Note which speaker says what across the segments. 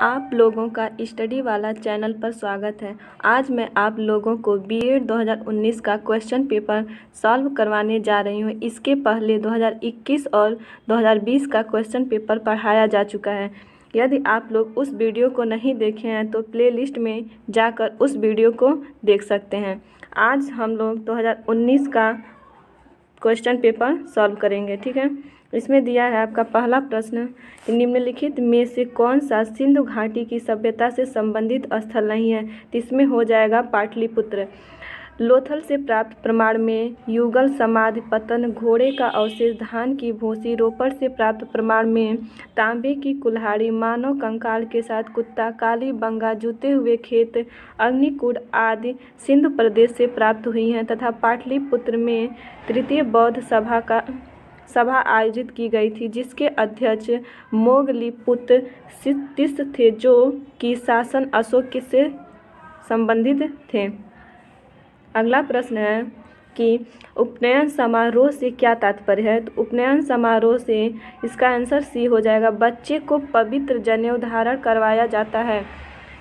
Speaker 1: आप लोगों का स्टडी वाला चैनल पर स्वागत है। आज मैं आप लोगों को बीएड 2019 का क्वेश्चन पेपर सॉल्व करवाने जा रही हूँ। इसके पहले 2021 और 2020 का क्वेश्चन पेपर पढ़ाया जा चुका है। यदि आप लोग उस वीडियो को नहीं देखे हैं तो प्लेलिस्ट में जाकर उस वीडियो को देख सकते हैं। आज हम लोग 2019 का क्वेश्चन पेपर सॉल्व करेंगे, ठीक है। इसमें दिया है आपका पहला प्रश्न, निम्नलिखित में से कौन सा सिंधु घाटी की सभ्यता से संबंधित स्थल नहीं है। तो इसमें हो जाएगा पाटलिपुत्र। लोथल से प्राप्त प्रमाण में युगल समाधि पतन, घोड़े का अवशेष, धान की भूसी। रोपड़ से प्राप्त प्रमाण में तांबे की कुल्हाड़ी, मानव कंकाल के साथ कुत्ता, काली बंगा, जूते हुए खेत, अग्निकुंड आदि सिंधु प्रदेश से प्राप्त हुई हैं तथा पाटलिपुत्र में तृतीय बौद्ध सभा आयोजित की गई थी, जिसके अध्यक्ष मोगलीपुत्र सिद्धिस थे, जो कि शासन अशोक से संबंधित थे। अगला प्रश्न है कि उपनयन समारोह से क्या तात्पर्य है। तो उपनयन समारोह से इसका आंसर सी हो जाएगा, बच्चे को पवित्र जनेऊ धारण करवाया जाता है।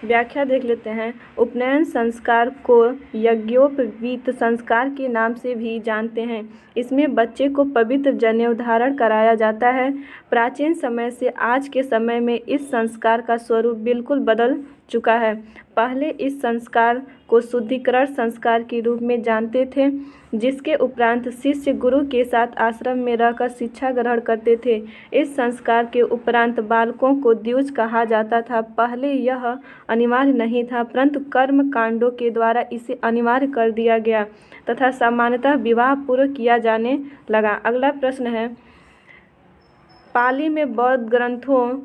Speaker 1: व्याख्या देख लेते हैं। उपनयन संस्कार को यज्ञोपवीत संस्कार के नाम से भी जानते हैं। इसमें बच्चे को पवित्र जनेऊ धारण कराया जाता है। प्राचीन समय से आज के समय में इस संस्कार का स्वरूप बिल्कुल बदल चुका है। पहले इस संस्कार को शुद्धिकरण संस्कार के रूप में जानते थे, जिसके उपरांत शिष्य गुरु के साथ आश्रम में रहकर शिक्षा ग्रहण करते थे। इस संस्कार के उपरांत बालकों को द्विज कहा जाता था। पहले यह अनिवार्य नहीं था, परंतु कर्म कांडों के द्वारा इसे अनिवार्य कर दिया गया तथा सामान्यतः विवाह पूर्व किया जाने लगा। अगला प्रश्न है, पाली में बौद्ध ग्रंथों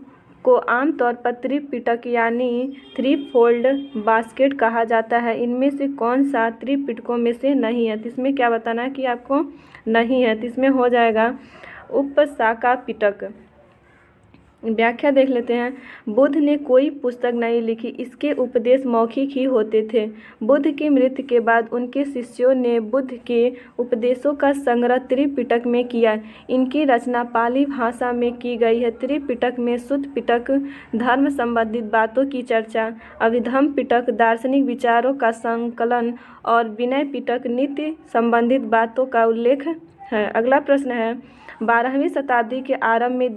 Speaker 1: को आमतौर पर त्रिपिटक यानी थ्री फोल्ड बास्केट कहा जाता है। इनमें से कौन सा त्रिपिटकों में से नहीं है। तो इसमें क्या बताना है कि आपको नहीं है। तो इसमें हो जाएगा उपशाखा पिटक। व्याख्या देख लेते हैं। बुद्ध ने कोई पुस्तक नहीं लिखी, इसके उपदेश मौखिक ही होते थे। बुद्ध की मृत्यु के बाद उनके शिष्यों ने बुद्ध के उपदेशों का संग्रह त्रिपिटक में किया। इनकी रचना पाली भाषा में की गई है। त्रिपिटक में शुद्ध पिटक धर्म संबंधित बातों की चर्चा, अभिधम्म पिटक दार्शनिक विचारों का संकलन और विनय पिटक नीति संबंधित बातों का उल्लेख है। अगला प्रश्न है, 12वीं शताब्दी के आरंभ में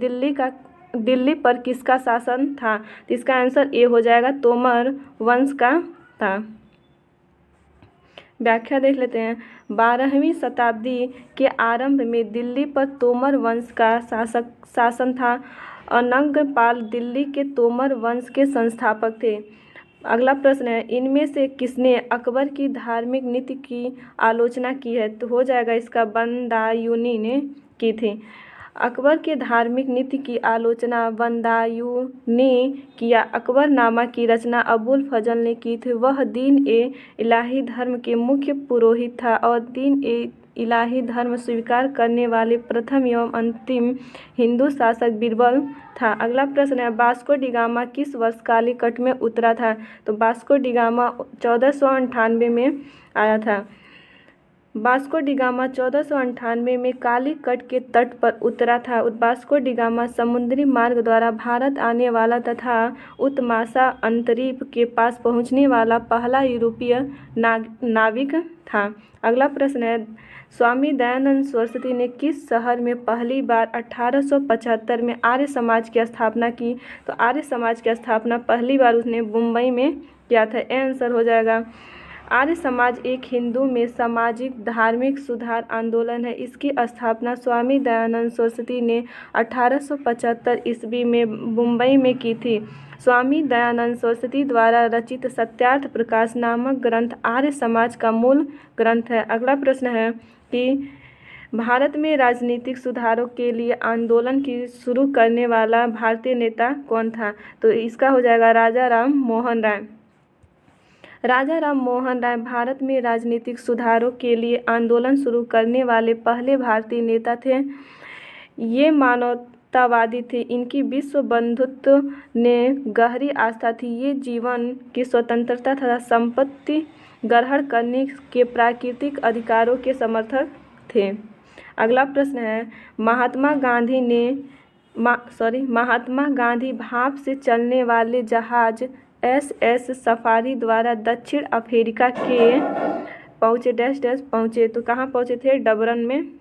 Speaker 1: दिल्ली पर किसका शासन था। तो इसका आंसर ए हो जाएगा, तोमर वंश का था। व्याख्या देख लेते हैं। 12वीं शताब्दी के आरंभ में दिल्ली पर तोमर वंश का शासन था। अनंगपाल दिल्ली के तोमर वंश के संस्थापक थे। अगला प्रश्न है, इनमें से किसने अकबर की धार्मिक नीति की आलोचना की है। तो हो जाएगा इसका बदायूनी ने की थी। अकबर के धार्मिक नीति की आलोचना बदायूनी किया। अकबरनामा की रचना अबुल फजल ने की थी। वह दीन ए इलाही धर्म के मुख्य पुरोहित था और दीन ए इलाही धर्म स्वीकार करने वाले प्रथम एवं अंतिम हिंदू शासक बीरबल था। अगला प्रश्न है, वास्को डी गामा किस वर्ष कालीकट में उतरा था। तो वास्को डी गामा 1498 में आया था। वास्को डी गामा 1498 में कालीकट के तट पर उतरा था। वास्को डी गामा समुद्री मार्ग द्वारा भारत आने वाला तथा उत्तमाशा अंतरीप के पास पहुंचने वाला पहला यूरोपीय नाविक था। अगला प्रश्न है, स्वामी दयानंद सरस्वती ने किस शहर में पहली बार 1875 में आर्य समाज की स्थापना की। तो आर्य समाज की स्थापना पहली बार उसने मुंबई में किया था। यह आंसर हो जाएगा। आर्य समाज एक हिंदू में सामाजिक धार्मिक सुधार आंदोलन है। इसकी स्थापना स्वामी दयानंद सरस्वती ने 1875 ईस्वी में मुंबई में की थी। स्वामी दयानंद सरस्वती द्वारा रचित सत्यार्थ प्रकाश नामक ग्रंथ आर्य समाज का मूल ग्रंथ है। अगला प्रश्न है कि भारत में राजनीतिक सुधारों के लिए आंदोलन की शुरू करने वाला भारतीय नेता कौन था। तो इसका हो जाएगा राजा राम मोहन राय। राजा राम मोहन राय भारत में राजनीतिक सुधारों के लिए आंदोलन शुरू करने वाले पहले भारतीय नेता थे। ये मानवतावादी थे। इनकी विश्व बंधुत्व ने गहरी आस्था थी। ये जीवन की स्वतंत्रता तथा संपत्ति ग्रहण करने के प्राकृतिक अधिकारों के समर्थक थे। अगला प्रश्न है, महात्मा गांधी ने महात्मा गांधी भाप से चलने वाले जहाज SS सफारी द्वारा दक्षिण अफ्रीका के पहुँचे। तो कहाँ पहुँचे थे? डबरन में।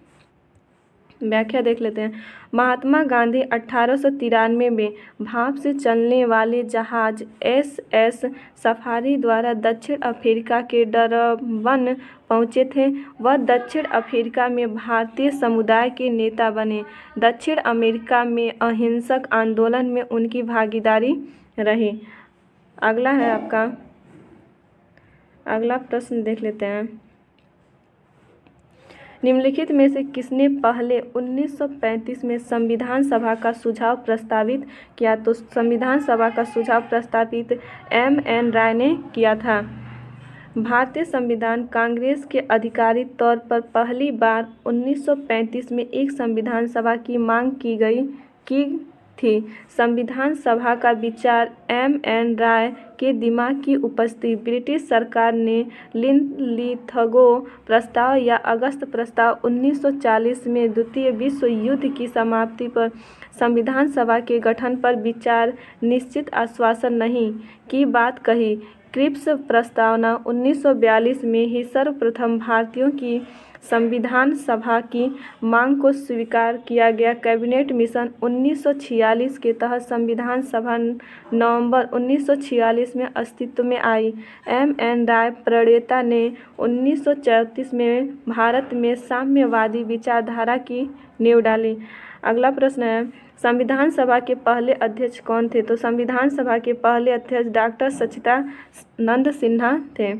Speaker 1: व्याख्या देख लेते हैं। महात्मा गांधी 1893 में भाप से चलने वाले जहाज SS सफारी द्वारा दक्षिण अफ्रीका के डरबन पहुँचे थे। वह दक्षिण अफ्रीका में भारतीय समुदाय के नेता बने। दक्षिण अमेरिका में अहिंसक आंदोलन में उनकी भागीदारी रही। अगला है आपका, अगला प्रश्न देख लेते हैं। निम्नलिखित में से किसने पहले 1935 में संविधान सभा का सुझाव प्रस्तावित किया? तो संविधान सभा का सुझाव प्रस्तावित MN राय ने किया था। भारतीय संविधान कांग्रेस के आधिकारिक तौर पर पहली बार 1935 में एक संविधान सभा की मांग की थी। संविधान सभा का विचार MN राय के दिमाग की उपस्थिति ब्रिटिश सरकार ने लिथगो प्रस्ताव या अगस्त प्रस्ताव 1940 में द्वितीय विश्व युद्ध की समाप्ति पर संविधान सभा के गठन पर विचार निश्चित आश्वासन नहीं की बात कही। क्रिप्स प्रस्तावना 1942 में ही सर्वप्रथम भारतीयों की संविधान सभा की मांग को स्वीकार किया गया। कैबिनेट मिशन 1946 के तहत संविधान सभा नवंबर 1946 में अस्तित्व में आई। MN राय प्रणेता ने 1934 में भारत में साम्यवादी विचारधारा की नींव डाली। अगला प्रश्न है, संविधान सभा के पहले अध्यक्ष कौन थे? तो संविधान सभा के पहले अध्यक्ष डॉक्टर सच्चिदानंद सिन्हा थे।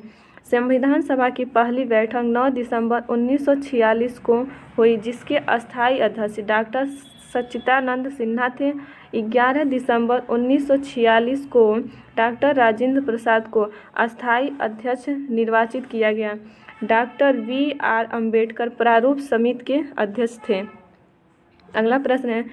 Speaker 1: संविधान सभा की पहली बैठक 9 दिसंबर 1946 को हुई, जिसके अस्थायी अध्यक्ष डॉक्टर सच्चिदानंद सिन्हा थे। 11 दिसंबर 1946 को डॉक्टर राजेंद्र प्रसाद को अस्थायी अध्यक्ष निर्वाचित किया गया। डॉक्टर VR अम्बेडकर प्रारूप समिति के अध्यक्ष थे। अगला प्रश्न है,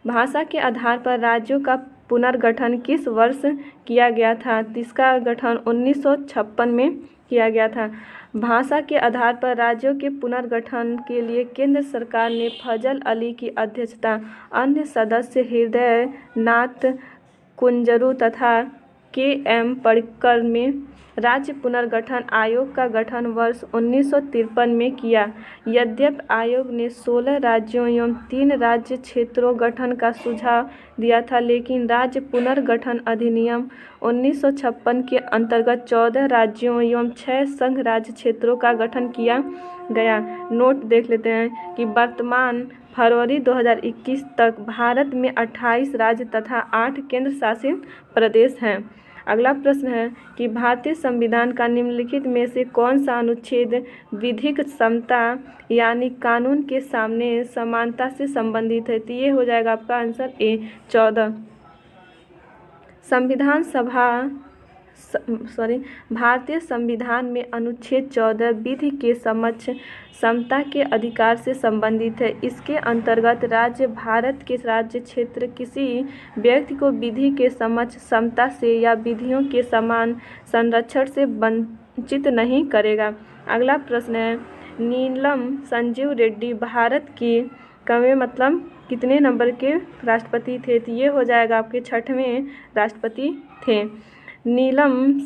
Speaker 1: भाषा के आधार पर राज्यों का पुनर्गठन किस वर्ष किया गया था? जिसका गठन 1956 में किया गया था। भाषा के आधार पर राज्यों के पुनर्गठन के लिए केंद्र सरकार ने फजल अली की अध्यक्षता, अन्य सदस्य हृदय नाथ कुंजरू तथा KM पड़कर में राज्य पुनर्गठन आयोग का गठन वर्ष 1953 में किया। यद्यपि आयोग ने 16 राज्यों एवं 3 राज्य क्षेत्रों गठन का सुझाव दिया था, लेकिन राज्य पुनर्गठन अधिनियम 1956 के अंतर्गत 14 राज्यों एवं 6 संघ राज्य क्षेत्रों का गठन किया गया। नोट देख लेते हैं कि वर्तमान फरवरी 2021 तक भारत में 28 राज्य तथा 8 केंद्र शासित प्रदेश हैं। अगला प्रश्न है कि भारतीय संविधान का निम्नलिखित में से कौन सा अनुच्छेद विधिक समता यानी कानून के सामने समानता से संबंधित है? तो ये हो जाएगा आपका आंसर A 14। भारतीय संविधान में अनुच्छेद 14 विधि के समक्ष समता के अधिकार से संबंधित है। इसके अंतर्गत राज्य भारत के राज्य क्षेत्र किसी व्यक्ति को विधि के समक्ष समता से या विधियों के समान संरक्षण से वंचित नहीं करेगा। अगला प्रश्न है, नीलम संजीव रेड्डी भारत की कवे मतलब कितने नंबर के राष्ट्रपति थे? तो ये हो जाएगा आपके 6वें राष्ट्रपति थे। नीलम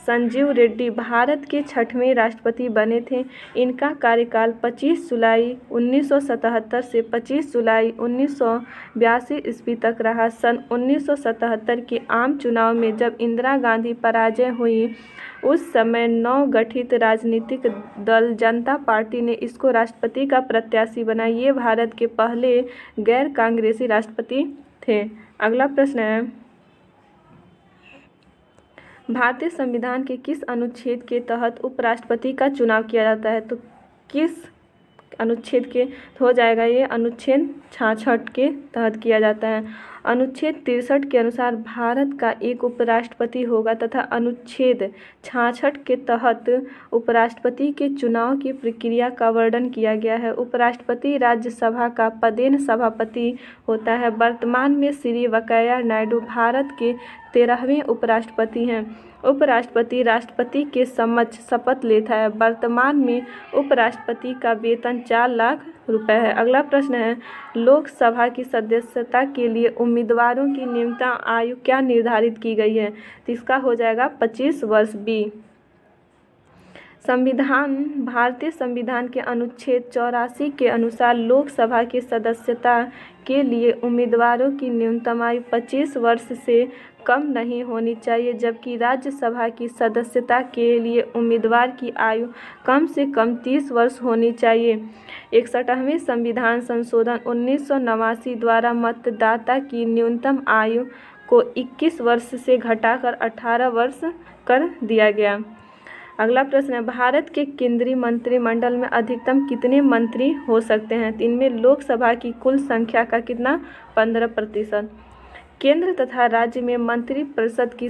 Speaker 1: संजीव रेड्डी भारत के 6वें राष्ट्रपति बने थे। इनका कार्यकाल 25 जुलाई 1977 से 25 जुलाई 1982 ईस्वी तक रहा। सन 1977 के आम चुनाव में जब इंदिरा गांधी पराजय हुई, उस समय नवगठित राजनीतिक दल जनता पार्टी ने इसको राष्ट्रपति का प्रत्याशी बनाया। ये भारत के पहले गैर कांग्रेसी राष्ट्रपति थे। अगला प्रश्न है, भारतीय संविधान के किस अनुच्छेद के तहत उपराष्ट्रपति का चुनाव किया जाता है? तो किस अनुच्छेद के हो जाएगा ये? अनुच्छेद 66 के तहत किया जाता है। अनुच्छेद 63 के अनुसार भारत का एक उपराष्ट्रपति होगा तथा अनुच्छेद 66 के तहत उपराष्ट्रपति के चुनाव की प्रक्रिया का वर्णन किया गया है। उपराष्ट्रपति राज्यसभा का पदेन सभापति होता है। वर्तमान में श्री वेंकैया नायडू भारत के 13वें उपराष्ट्रपति हैं। उपराष्ट्रपति राष्ट्रपति के समक्ष शपथ लेता है। वर्तमान में उपराष्ट्रपति का वेतन 4 लाख रुपये है। अगला प्रश्न है, लोकसभा की सदस्यता के लिए उम्मीदवारों की न्यूनतम आयु क्या निर्धारित की गई है? तो इसका हो जाएगा 25 वर्ष बी। भारतीय संविधान के अनुच्छेद 84 के अनुसार लोकसभा की सदस्यता के लिए उम्मीदवारों की न्यूनतम आयु 25 वर्ष से कम नहीं होनी चाहिए, जबकि राज्यसभा की सदस्यता के लिए उम्मीदवार की आयु कम से कम 30 वर्ष होनी चाहिए। 61वें संविधान संशोधन 1989 द्वारा मतदाता की न्यूनतम आयु को 21 वर्ष से घटाकर 18 वर्ष कर दिया गया। अगला प्रश्न है, भारत के केंद्रीय मंत्रिमंडल में अधिकतम कितने मंत्री हो सकते हैं? इनमें लोकसभा की कुल संख्या का कितना? 15%। केंद्र तथा राज्य में मंत्रिपरिषद की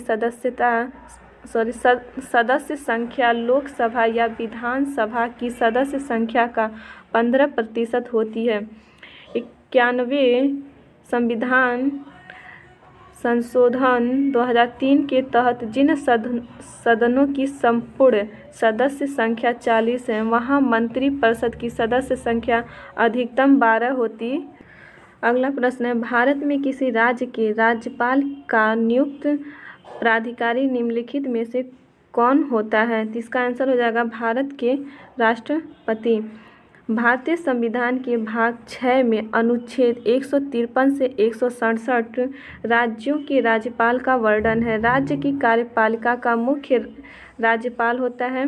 Speaker 1: सदस्य संख्या लोकसभा या विधानसभा की सदस्य संख्या का 15% होती है। 91वें संविधान संशोधन 2003 के तहत जिन सदनों की संपूर्ण सदस्य संख्या 40 है, वहाँ मंत्रिपरिषद की सदस्य संख्या अधिकतम 12 होती। अगला प्रश्न है, भारत में किसी राज्य के राज्यपाल का नियुक्त प्राधिकारी निम्नलिखित में से कौन होता है? तो इसका आंसर हो जाएगा भारत के राष्ट्रपति। भारतीय संविधान के भाग 6 में अनुच्छेद 153 से 167 राज्यों के राज्यपाल का वर्णन है। राज्य की कार्यपालिका का मुख्य राज्यपाल होता है।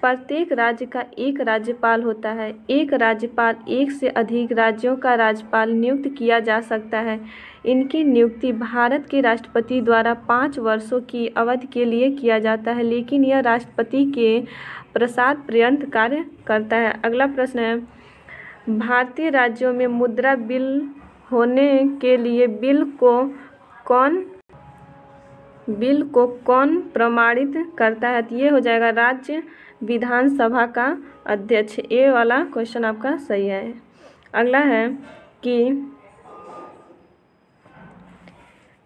Speaker 1: प्रत्येक राज्य का एक राज्यपाल होता है। एक राज्यपाल एक से अधिक राज्यों का राज्यपाल नियुक्त किया जा सकता है। इनकी नियुक्ति भारत के राष्ट्रपति द्वारा 5 वर्षों की अवधि के लिए किया जाता है, लेकिन यह राष्ट्रपति के प्रसाद पर्यंत कार्य करता है। अगला प्रश्न है, भारतीय राज्यों में मुद्रा बिल होने के लिए बिल को कौन प्रमाणित करता है? तो ये हो जाएगा राज्य विधानसभा का अध्यक्ष। ये वाला क्वेश्चन आपका सही है। अगला है कि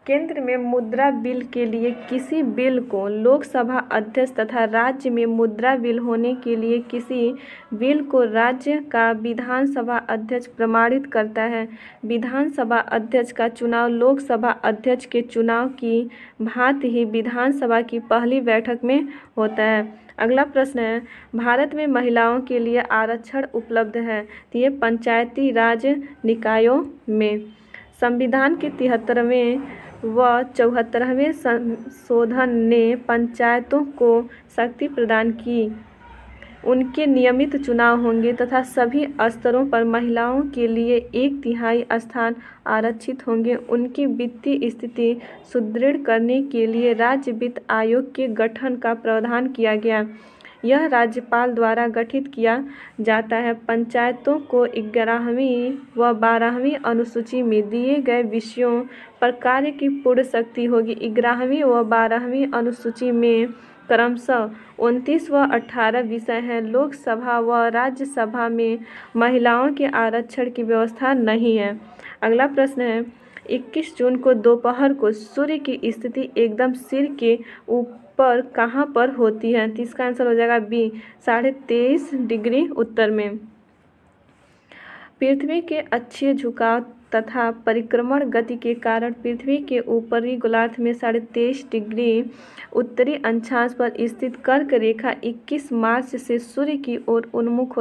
Speaker 1: केंद्र में मुद्रा बिल के लिए किसी बिल को लोकसभा अध्यक्ष तथा राज्य में मुद्रा बिल होने के लिए किसी बिल को राज्य का विधानसभा अध्यक्ष प्रमाणित करता है। विधानसभा अध्यक्ष का चुनाव लोकसभा अध्यक्ष के चुनाव की भांति ही विधानसभा की पहली बैठक में होता है। अगला प्रश्न है, भारत में महिलाओं के लिए आरक्षण उपलब्ध है? तो ये पंचायती राज निकायों में। संविधान के 73वें व 74वें संशोधन ने पंचायतों को शक्ति प्रदान की। उनके नियमित चुनाव होंगे तथा सभी स्तरों पर महिलाओं के लिए 1/3 स्थान आरक्षित होंगे। उनकी वित्तीय स्थिति सुदृढ़ करने के लिए राज्य वित्त आयोग के गठन का प्रावधान किया गया। यह राज्यपाल द्वारा गठित किया जाता है। पंचायतों को 11वीं व 12वीं अनुसूची में दिए गए विषयों पर कार्य की पूर्ण शक्ति होगी। 11वीं व 12वीं अनुसूची में क्रमशः 29 व 18 विषय हैं। लोकसभा व राज्यसभा में महिलाओं के आरक्षण की व्यवस्था नहीं है। अगला प्रश्न है, 21 जून को दोपहर को सूर्य की स्थिति एकदम सिर के ऊपर कहाँ पर होती है? तो इसका आंसर हो जाएगा बी, 23.5 डिग्री उत्तर में। पृथ्वी के अक्षीय झुकाव तथा परिक्रमण गति के कारण पृथ्वी के ऊपरी गोलार्ध में 23.5 डिग्री उत्तरी अक्षांश पर स्थित कर्क रेखा 21 मार्च से सूर्य की ओर उन्मुख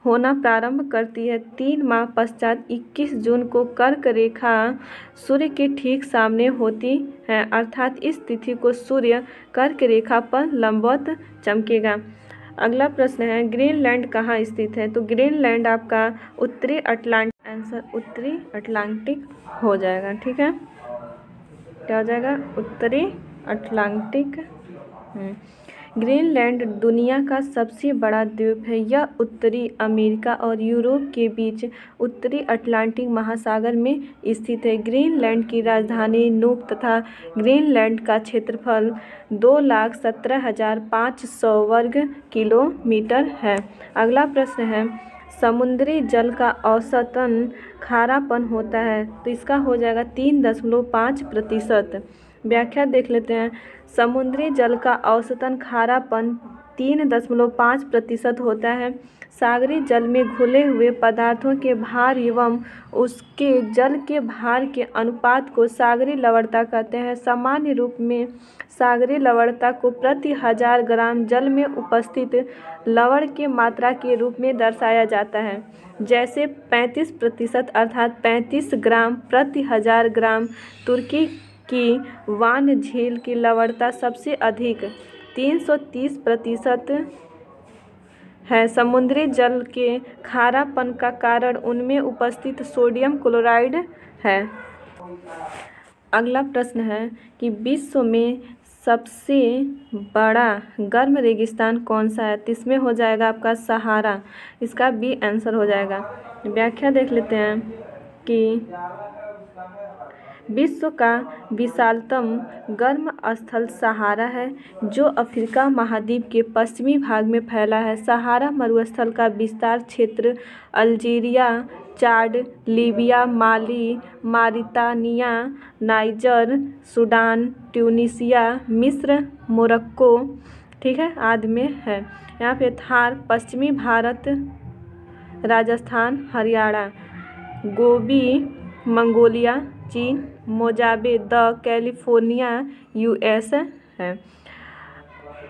Speaker 1: होना प्रारंभ करती है। 3 माह पश्चात 21 जून को कर्क रेखा सूर्य के ठीक सामने होती है, अर्थात इस तिथि को सूर्य कर्क रेखा पर लंबवत चमकेगा। अगला प्रश्न है, ग्रीनलैंड कहाँ स्थित है? तो ग्रीनलैंड आपका उत्तरी अटलांटिक, आंसर उत्तरी अटलांटिक हो जाएगा। ठीक है, क्या हो जाएगा? उत्तरी अटलांटिक। ग्रीनलैंड दुनिया का सबसे बड़ा द्वीप है। यह उत्तरी अमेरिका और यूरोप के बीच उत्तरी अटलांटिक महासागर में स्थित है। ग्रीनलैंड की राजधानी नुक तथा ग्रीनलैंड का क्षेत्रफल 2,17,500 वर्ग किलोमीटर है। अगला प्रश्न है, समुद्री जल का औसतन खारापन होता है? तो इसका हो जाएगा 3.5%। व्याख्या देख लेते हैं। समुद्री जल का औसतन खारापन 3.5% होता है। सागरी जल में घुले हुए पदार्थों के भार एवं उसके जल के भार के अनुपात को सागरी लवणता कहते हैं। सामान्य रूप में सागरी लवणता को प्रति 1000 ग्राम जल में उपस्थित लवण की मात्रा के रूप में दर्शाया जाता है, जैसे 35% अर्थात 35 ग्राम प्रति 1000 ग्राम। तुर्की की वान झील की लवणता सबसे अधिक 330% है। समुद्री जल के खारापन का कारण उनमें उपस्थित सोडियम क्लोराइड है। अगला प्रश्न है कि विश्व में सबसे बड़ा गर्म रेगिस्तान कौन सा है? तो इसमें हो जाएगा आपका सहारा, इसका बी आंसर हो जाएगा। व्याख्या देख लेते हैं कि विश्व का विशालतम गर्म स्थल सहारा है, जो अफ्रीका महाद्वीप के पश्चिमी भाग में फैला है। सहारा मरुस्थल का विस्तार क्षेत्र अल्जीरिया, चाड, लीबिया, माली, मारितानिया, नाइजर, सूडान, ट्यूनीसिया, मिस्र, मोरक्को, ठीक है, आदि में है। यहाँ पे थार, पश्चिमी भारत, राजस्थान, हरियाणा, गोबी, मंगोलिया, चीन, मोजाम्बिक, द कैलिफोर्निया, यूएस है।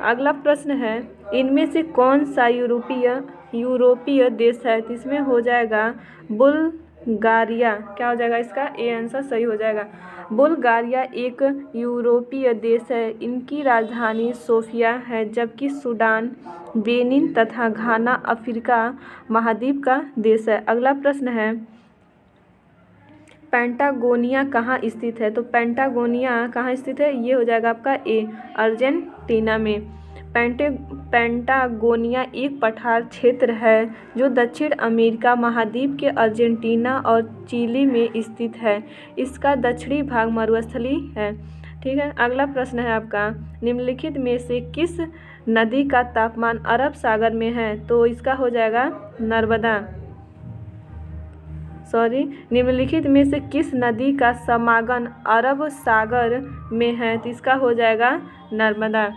Speaker 1: अगला प्रश्न है, इनमें से कौन सा यूरोपीय देश है? तो इसमें हो जाएगा बुल्गारिया। क्या हो जाएगा इसका? ए आंसर सही हो जाएगा। बुल्गारिया एक यूरोपीय देश है। इनकी राजधानी सोफिया है, जबकि सूडान, बेनिन तथा घाना अफ्रीका महाद्वीप का देश है। अगला प्रश्न है, पेंटागोनिया कहाँ स्थित है? तो पेंटागोनिया कहाँ स्थित है? ये हो जाएगा आपका ए, अर्जेंटीना में। पेंटागोनिया एक पठार क्षेत्र है जो दक्षिण अमेरिका महाद्वीप के अर्जेंटीना और चिली में स्थित है। इसका दक्षिणी भाग मरुस्थली है, ठीक है। अगला प्रश्न है आपका, निम्नलिखित में से किस नदी का तापमान अरब सागर में है? तो इसका हो जाएगा नर्मदा। निम्नलिखित में से किस नदी का समागम अरब सागर में है? तो इसका हो जाएगा नर्मदा।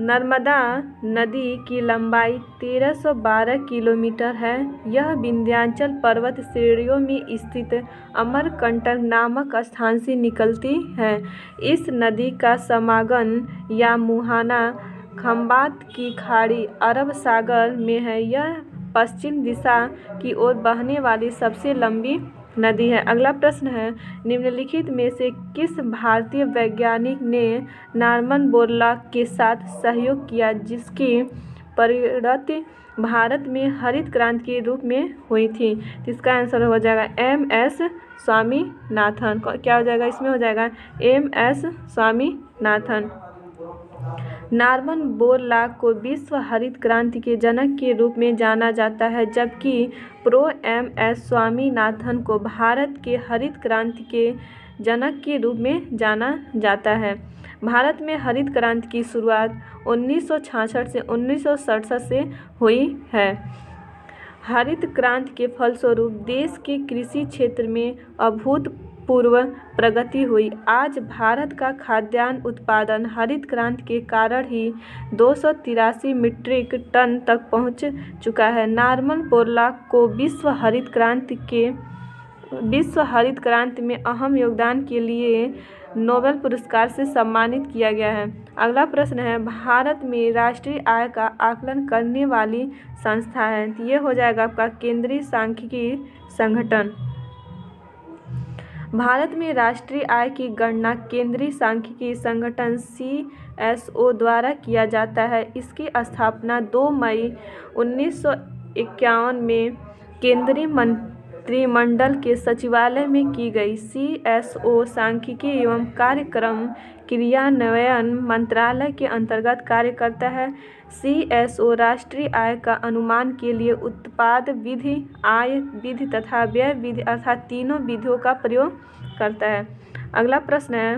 Speaker 1: नर्मदा नदी की लंबाई 1312 किलोमीटर है। यह विंध्याचल पर्वत श्रेणियों में स्थित अमरकंटक नामक स्थान से निकलती है। इस नदी का समागम या मुहाना खंबात की खाड़ी अरब सागर में है। यह पश्चिम दिशा की ओर बहने वाली सबसे लंबी नदी है। अगला प्रश्न है, निम्नलिखित में से किस भारतीय वैज्ञानिक ने नॉर्मन बोरलॉग के साथ सहयोग किया, जिसकी परिणति भारत में हरित क्रांति के रूप में हुई थी? तो इसका आंसर हो जाएगा एम.एस. स्वामीनाथन। क्या हो जाएगा इसमें? हो जाएगा एम.एस. स्वामीनाथन। नॉर्मन बोरलॉग को विश्व हरित क्रांति के जनक के रूप में जाना जाता है, जबकि प्रो एम.एस. स्वामीनाथन को भारत के हरित क्रांति के जनक के रूप में जाना जाता है। भारत में हरित क्रांति की शुरुआत 1966 से 1967 से हुई है। हरित क्रांति के फलस्वरूप देश के कृषि क्षेत्र में अभूतपूर्व प्रगति हुई। आज भारत का खाद्यान्न उत्पादन हरित क्रांति के कारण ही 283 मीट्रिक टन तक पहुंच चुका है। नॉर्मन बोरलॉग को विश्व हरित क्रांति में अहम योगदान के लिए नोबेल पुरस्कार से सम्मानित किया गया है। अगला प्रश्न है, भारत में राष्ट्रीय आय का आकलन करने वाली संस्था है? तो ये हो जाएगा आपका केंद्रीय सांख्यिकी संगठन। भारत में राष्ट्रीय आय की गणना केंद्रीय सांख्यिकी संगठन CSO द्वारा किया जाता है। इसकी स्थापना 2 मई 1951 में केंद्रीय मंत्रिमंडल के सचिवालय में की गई। CSO सांख्यिकी एवं कार्यक्रम क्रियान्वयन मंत्रालय के अंतर्गत कार्य करता है। CSO राष्ट्रीय आय का अनुमान के लिए उत्पाद विधि, आय विधि तथा व्यय विधि अर्थात तीनों विधियों का प्रयोग करता है। अगला प्रश्न है,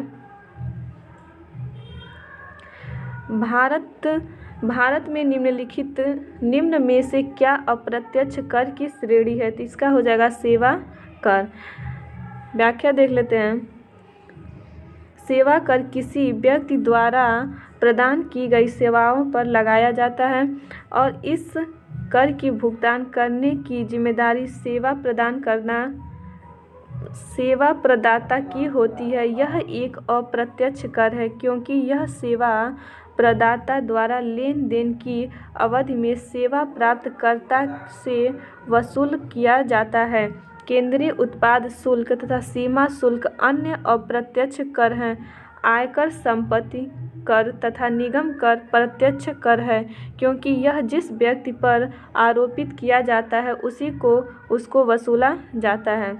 Speaker 1: भारत में निम्न में से क्या अप्रत्यक्ष कर की श्रेणी है? तो इसका हो जाएगा सेवा कर। व्याख्या देख लेते हैं। सेवा कर किसी व्यक्ति द्वारा प्रदान की गई सेवाओं पर लगाया जाता है और इस कर की भुगतान करने की जिम्मेदारी सेवा प्रदाता की होती है। यह एक अप्रत्यक्ष कर है क्योंकि यह सेवा प्रदाता द्वारा लेन देन की अवधि में सेवा प्राप्तकर्ता से वसूल किया जाता है। केंद्रीय उत्पाद शुल्क तथा सीमा शुल्क अन्य अप्रत्यक्ष कर हैं। आयकर, संपत्ति कर तथा निगम कर प्रत्यक्ष कर है क्योंकि यह जिस व्यक्ति पर आरोपित किया जाता है उसको वसूला जाता है।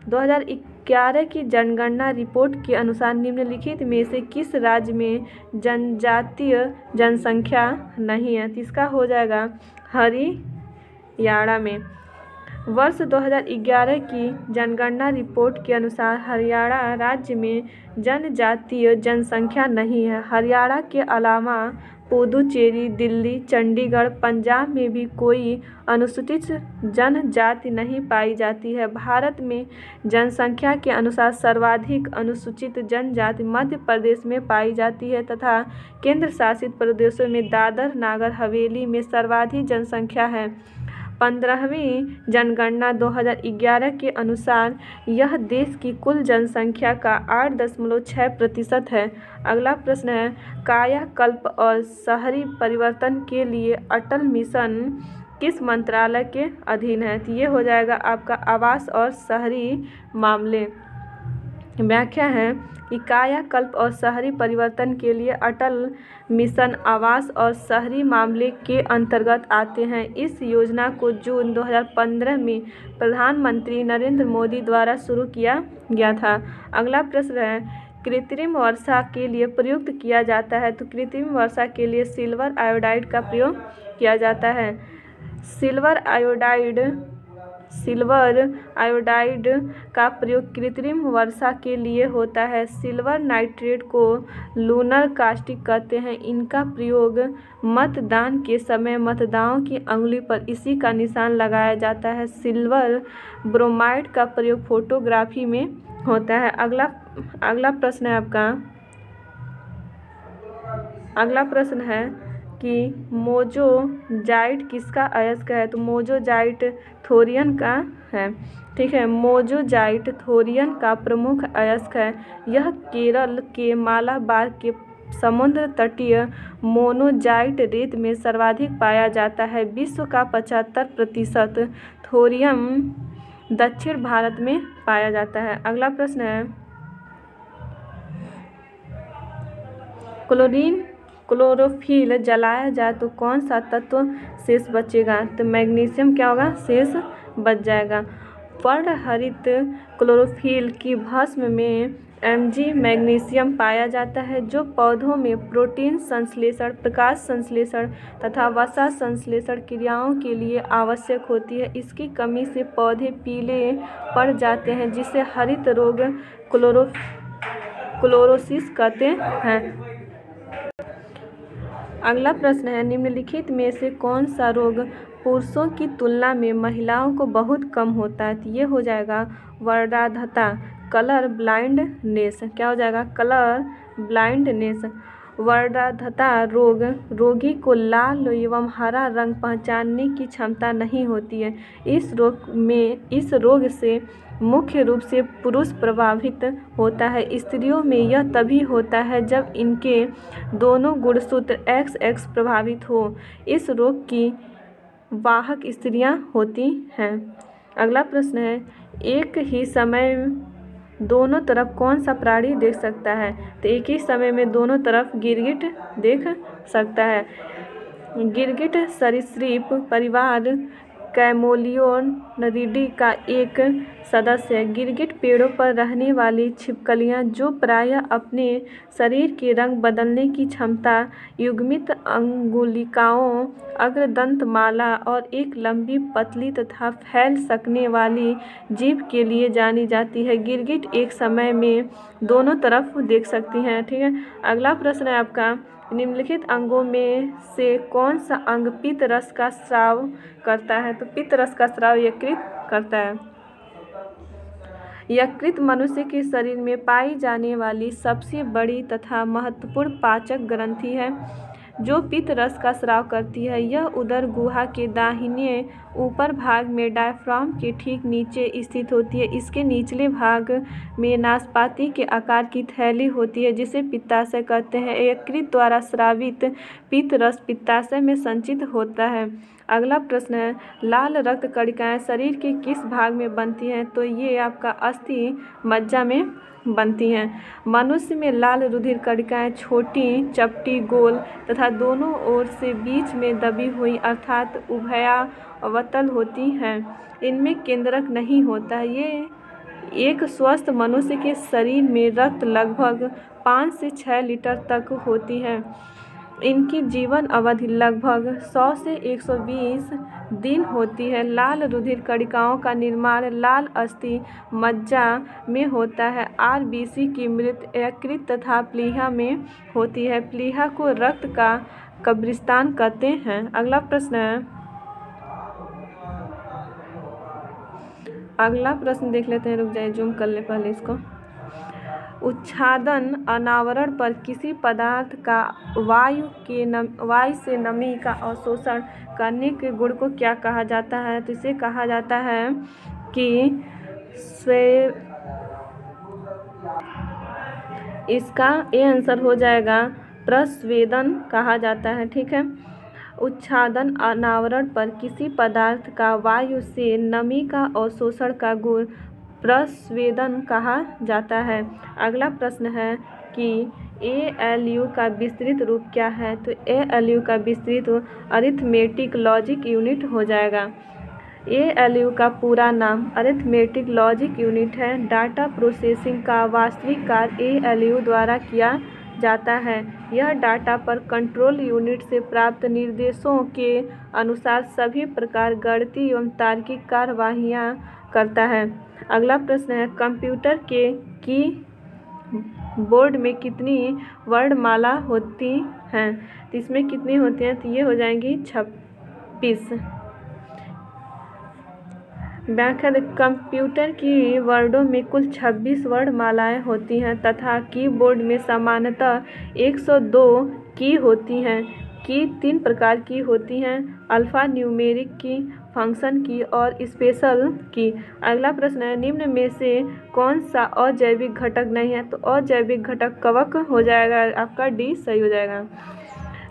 Speaker 1: 2011 की जनगणना रिपोर्ट के अनुसार निम्नलिखित में से किस राज्य में जनजातीय जनसंख्या नहीं है? तो इसका हो जाएगा हरियाणा में। वर्ष 2011 की जनगणना रिपोर्ट के अनुसार हरियाणा राज्य में जनजातीय जनसंख्या नहीं है। हरियाणा के अलावा पुदुचेरी, दिल्ली, चंडीगढ़, पंजाब में भी कोई अनुसूचित जनजाति नहीं पाई जाती है। भारत में जनसंख्या के अनुसार सर्वाधिक अनुसूचित जनजाति मध्य प्रदेश में पाई जाती है तथा केंद्र शासित प्रदेशों में दादर नगर हवेली में सर्वाधिक जनसंख्या है। 15वीं जनगणना 2011 के अनुसार यह देश की कुल जनसंख्या का 8.6% है। अगला प्रश्न है, कायाकल्प और शहरी परिवर्तन के लिए अटल मिशन किस मंत्रालय के अधीन है? तो ये हो जाएगा आपका आवास और शहरी मामले। व्याख्या है कि कायाकल्प और शहरी परिवर्तन के लिए अटल मिशन आवास और शहरी मामले के अंतर्गत आते हैं। इस योजना को जून 2015 में प्रधानमंत्री नरेंद्र मोदी द्वारा शुरू किया गया था। अगला प्रश्न है, कृत्रिम वर्षा के लिए प्रयुक्त किया जाता है। तो कृत्रिम वर्षा के लिए सिल्वर आयोडाइड का प्रयोग किया जाता है। सिल्वर आयोडाइड का प्रयोग कृत्रिम वर्षा के लिए होता है। सिल्वर नाइट्रेट को लूनर कास्टिक कहते हैं। इनका प्रयोग मतदान के समय मतदाताओं की अंगुली पर इसी का निशान लगाया जाता है। सिल्वर ब्रोमाइड का प्रयोग फोटोग्राफी में होता है। अगला प्रश्न है आपका, अगला प्रश्न है कि मोजोजाइट किसका अयस्क है? तो मोजोजाइट थोरियम का है। ठीक है, मोजोजाइट थोरियम का प्रमुख अयस्क है। यह केरल के मालाबार के समुद्र तटीय मोनोजाइट रेत में सर्वाधिक पाया जाता है। विश्व का 75% थोरियम दक्षिण भारत में पाया जाता है। अगला प्रश्न है, क्लोरोफिल जलाया जाए तो कौन सा तत्व शेष बचेगा? तो मैग्नीशियम क्या होगा? शेष बच जाएगा। पर्णहरित क्लोरोफिल की भस्म में Mg मैग्नीशियम पाया जाता है जो पौधों में प्रोटीन संश्लेषण, प्रकाश संश्लेषण तथा वसा संश्लेषण क्रियाओं के लिए आवश्यक होती है। इसकी कमी से पौधे पीले पड़ जाते हैं जिसे हरित रोग क्लोरोसिस कहते हैं। अगला प्रश्न है, निम्नलिखित में से कौन सा रोग पुरुषों की तुलना में महिलाओं को बहुत कम होता है? तो ये हो जाएगा वर्णाधता, कलर ब्लाइंडनेस। क्या हो जाएगा? Colour blindness. वर्णाधता रोगी को लाल एवं हरा रंग पहचानने की क्षमता नहीं होती है। इस रोग से मुख्य रूप से पुरुष प्रभावित होता है। स्त्रियों में यह तभी होता है जब इनके दोनों गुणसूत्र XX प्रभावित हो। इस रोग की वाहक स्त्रियां होती हैं। अगला प्रश्न है, एक ही समय दोनों तरफ कौन सा प्राणी देख सकता है? तो एक ही समय में दोनों तरफ गिरगिट देख सकता है। गिरगिट सरीसृप परिवार कैमोलियोनिडी का एक सदस्य है। गिरगिट पेड़ों पर रहने वाली छिपकलियां जो प्रायः अपने शरीर के रंग बदलने की क्षमता, युग्मित अंगुलिकाओं, अग्रदंतमाला और एक लंबी, पतली तथा फैल सकने वाली जीभ के लिए जानी जाती है। गिरगिट एक समय में दोनों तरफ देख सकती हैं। ठीक है, अगला प्रश्न है आपका, निम्नलिखित अंगों में से कौन सा अंग पित्त रस का स्राव करता है? तो पित्त रस का स्राव यकृत करता है। यकृत मनुष्य के शरीर में पाई जाने वाली सबसे बड़ी तथा महत्वपूर्ण पाचक ग्रंथि है जो पित्त रस का स्राव करती है। यह उदर गुहा के दाहिने ऊपर भाग में डायफ्राम के ठीक नीचे स्थित होती है। इसके निचले भाग में नाशपाती के आकार की थैली होती है जिसे पित्ताशय कहते हैं। यकृत द्वारा स्रावित पित्त रस पित्ताशय में संचित होता है। अगला प्रश्न है, लाल रक्त कणिकाएं शरीर के किस भाग में बनती हैं? तो ये आपका अस्थि मज्जा में बनती हैं। मनुष्य में लाल रुधिर कणिकाएं छोटी, चपटी, गोल तथा दोनों ओर से बीच में दबी हुई अर्थात उभयावतल होती हैं। इनमें केंद्रक नहीं होता है। ये एक स्वस्थ मनुष्य के शरीर में रक्त लगभग 5 से 6 लीटर तक होती है। इनकी जीवन अवधि लगभग 100 से 120 दिन होती है। लाल रुधिर कणिकाओं का निर्माण लाल अस्थि मज्जा में होता है। आरबीसी की मृत यकृत तथा प्लीहा में होती है। प्लीहा को रक्त का कब्रिस्तान कहते हैं। अगला प्रश्न देख लेते हैं। रुक जाइए, जूम कर ले पहले इसको। उच्छादन अनावरण पर किसी पदार्थ का वायु से नमी का अवशोषण करने के गुण को क्या कहा जाता है? तो इसे कहा जाता है कि इसका ये आंसर हो जाएगा प्रस्वेदन कहा जाता है। ठीक है। उच्छादन अनावरण पर किसी पदार्थ का वायु से नमी का अवशोषण का गुण प्रस्वेदन कहा जाता है। अगला प्रश्न है कि ALU का विस्तृत रूप क्या है? तो ALU का विस्तृत अरिथमेटिक लॉजिक यूनिट हो जाएगा। ALU का पूरा नाम अरिथमेटिक लॉजिक यूनिट है। डाटा प्रोसेसिंग का वास्तविक कार्य ALU द्वारा किया जाता है। यह डाटा पर कंट्रोल यूनिट से प्राप्त निर्देशों के अनुसार सभी प्रकार गणितीय एवं तार्किक कार्यवाहियाँ करता है। अगला प्रश्न है, कंप्यूटर के कीबोर्ड में कितनी वर्णमाला होती हैं? तो इसमें कितनी होती हैं? तो ये हो जाएंगी 26। व्याख्या, कंप्यूटर की वर्डों में कुल 26 वर्णमालाएं होती हैं तथा कीबोर्ड में सामान्यतः 102 की होती हैं। की 3 प्रकार की होती हैं, अल्फा न्यूमेरिक की, फंक्शन की और स्पेशल की। अगला प्रश्न है, निम्न में से कौन सा अजैविक घटक नहीं है? तो अजैविक घटक कवक हो जाएगा, आपका डी सही हो जाएगा।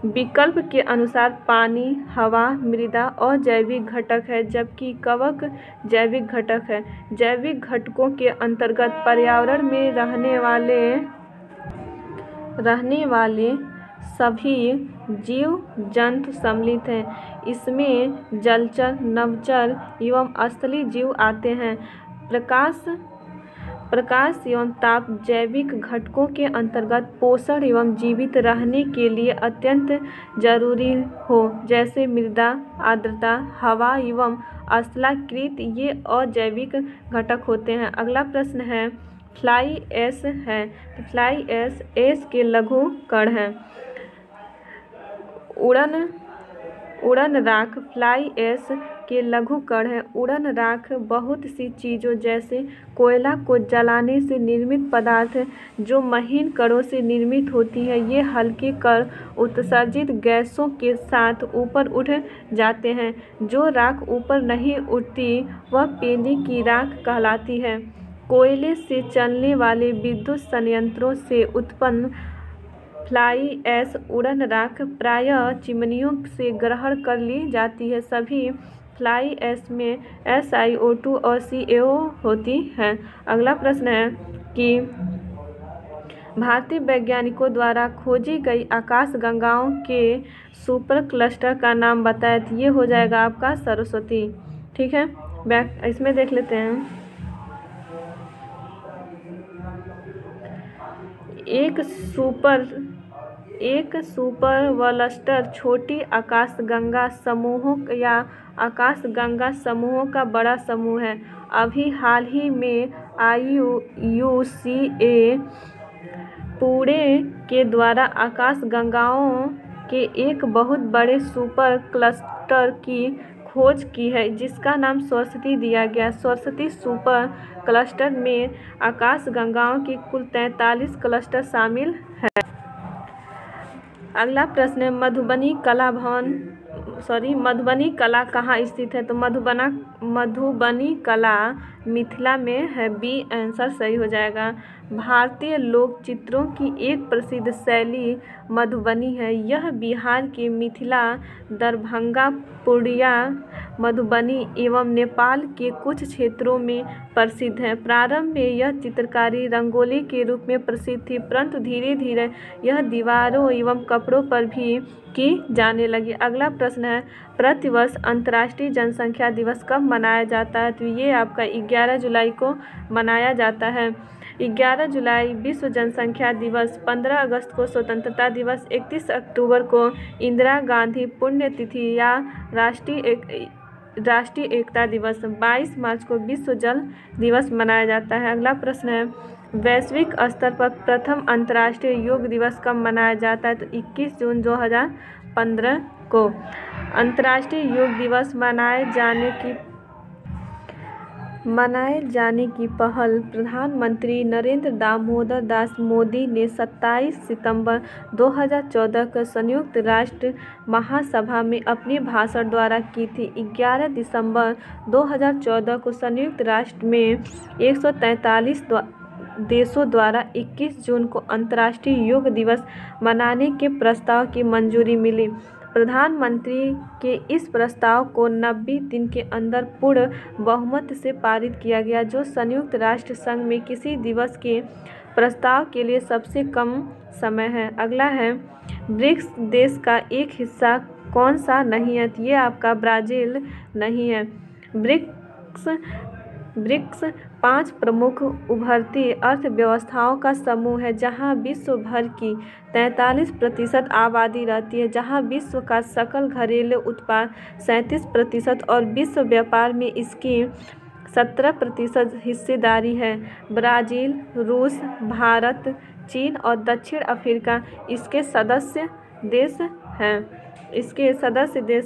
Speaker 1: विकल्प के अनुसार पानी, हवा, मृदा अजैविक घटक है जबकि कवक जैविक घटक है। जैविक घटकों के अंतर्गत पर्यावरण में रहने वाले सभी जीव जंतु सम्मिलित हैं। इसमें जलचर, नभचर एवं स्थलीय जीव आते हैं। प्रकाश एवं ताप जैविक घटकों के अंतर्गत पोषण एवं जीवित रहने के लिए अत्यंत जरूरी हो, जैसे मृदा, आर्द्रता, हवा एवं स्थलाकृत ये अजैविक घटक होते हैं। अगला प्रश्न है, फ्लाई ऐश है। तो फ्लाई ऐश के लघु कण हैं। उड़न राख फ्लाई ऐश के लघु कण है। उड़न राख बहुत सी चीज़ों जैसे कोयला को जलाने से निर्मित पदार्थ जो महीन कणों से निर्मित होती है। ये हल्के कण उत्सर्जित गैसों के साथ ऊपर उठ जाते हैं। जो राख ऊपर नहीं उठती वह पेंदी की राख कहलाती है। कोयले से चलने वाले विद्युत संयंत्रों से उत्पन्न फ्लाई ऐश उड़न राख प्रायः चिमनियों से ग्रहण कर ली जाती है। सभी फ्लाई ऐश में SiO2 और CO होती है। अगला प्रश्न है कि भारतीय वैज्ञानिकों द्वारा खोजी गई आकाशगंगाओं के सुपर क्लस्टर का नाम बताएं। तो ये हो जाएगा आपका सरस्वती। ठीक है, इसमें देख लेते हैं। एक सुपर क्लस्टर छोटी आकाशगंगा समूहों या आकाशगंगा समूहों का बड़ा समूह है। अभी हाल ही में IUCA पुणे के द्वारा आकाशगंगाओं के एक बहुत बड़े सुपर क्लस्टर की खोज की है जिसका नाम सरस्वती दिया गया। सरस्वती सुपर क्लस्टर में आकाशगंगाओं के कुल 43 क्लस्टर शामिल है। अगला प्रश्न है मधुबनी कला कहाँ स्थित है? तो मधुबनी कला मिथिला में है। बी आंसर सही हो जाएगा। भारतीय लोक चित्रों की एक प्रसिद्ध शैली मधुबनी है। यह बिहार के मिथिला, दरभंगा, पूर्णिया, मधुबनी एवं नेपाल के कुछ क्षेत्रों में प्रसिद्ध है। प्रारंभ में यह चित्रकारी रंगोली के रूप में प्रसिद्ध थी, परंतु धीरे धीरे यह दीवारों एवं कपड़ों पर भी की जाने लगी। अगला प्रश्न है प्रतिवर्ष अंतर्राष्ट्रीय जनसंख्या दिवस कब मनाया जाता है? तो ये आपका 11 जुलाई को मनाया जाता है। 11 जुलाई विश्व जनसंख्या दिवस, 15 अगस्त को स्वतंत्रता दिवस, 31 अक्टूबर को इंदिरा गांधी पुण्यतिथि या राष्ट्रीय एकता दिवस, 22 मार्च को विश्व जल दिवस मनाया जाता है। अगला प्रश्न है वैश्विक स्तर पर प्रथम अंतर्राष्ट्रीय योग दिवस कब मनाया जाता है? तो 21 जून 2015 को। अंतर्राष्ट्रीय योग दिवस मनाए जाने की पहल प्रधानमंत्री नरेंद्र दामोदर दास मोदी ने 27 सितंबर 2014 को संयुक्त राष्ट्र महासभा में अपने भाषण द्वारा की थी। 11 दिसंबर 2014 को संयुक्त राष्ट्र में 143 देशों द्वारा 21 जून को अंतर्राष्ट्रीय योग दिवस मनाने के प्रस्ताव की मंजूरी मिली। प्रधानमंत्री के इस प्रस्ताव को 90 दिन के अंदर पूर्ण बहुमत से पारित किया गया, जो संयुक्त राष्ट्र संघ में किसी दिवस के प्रस्ताव के लिए सबसे कम समय है। अगला है ब्रिक्स देश का एक हिस्सा कौन सा नहीं है? ये आपका ब्राज़ील नहीं है। ब्रिक्स 5 प्रमुख उभरती अर्थव्यवस्थाओं का समूह है, जहां विश्व भर की 43% आबादी रहती है, जहां विश्व का सकल घरेलू उत्पाद 37% और विश्व व्यापार में इसकी 17% हिस्सेदारी है। ब्राज़ील, रूस, भारत, चीन और दक्षिण अफ्रीका इसके सदस्य देश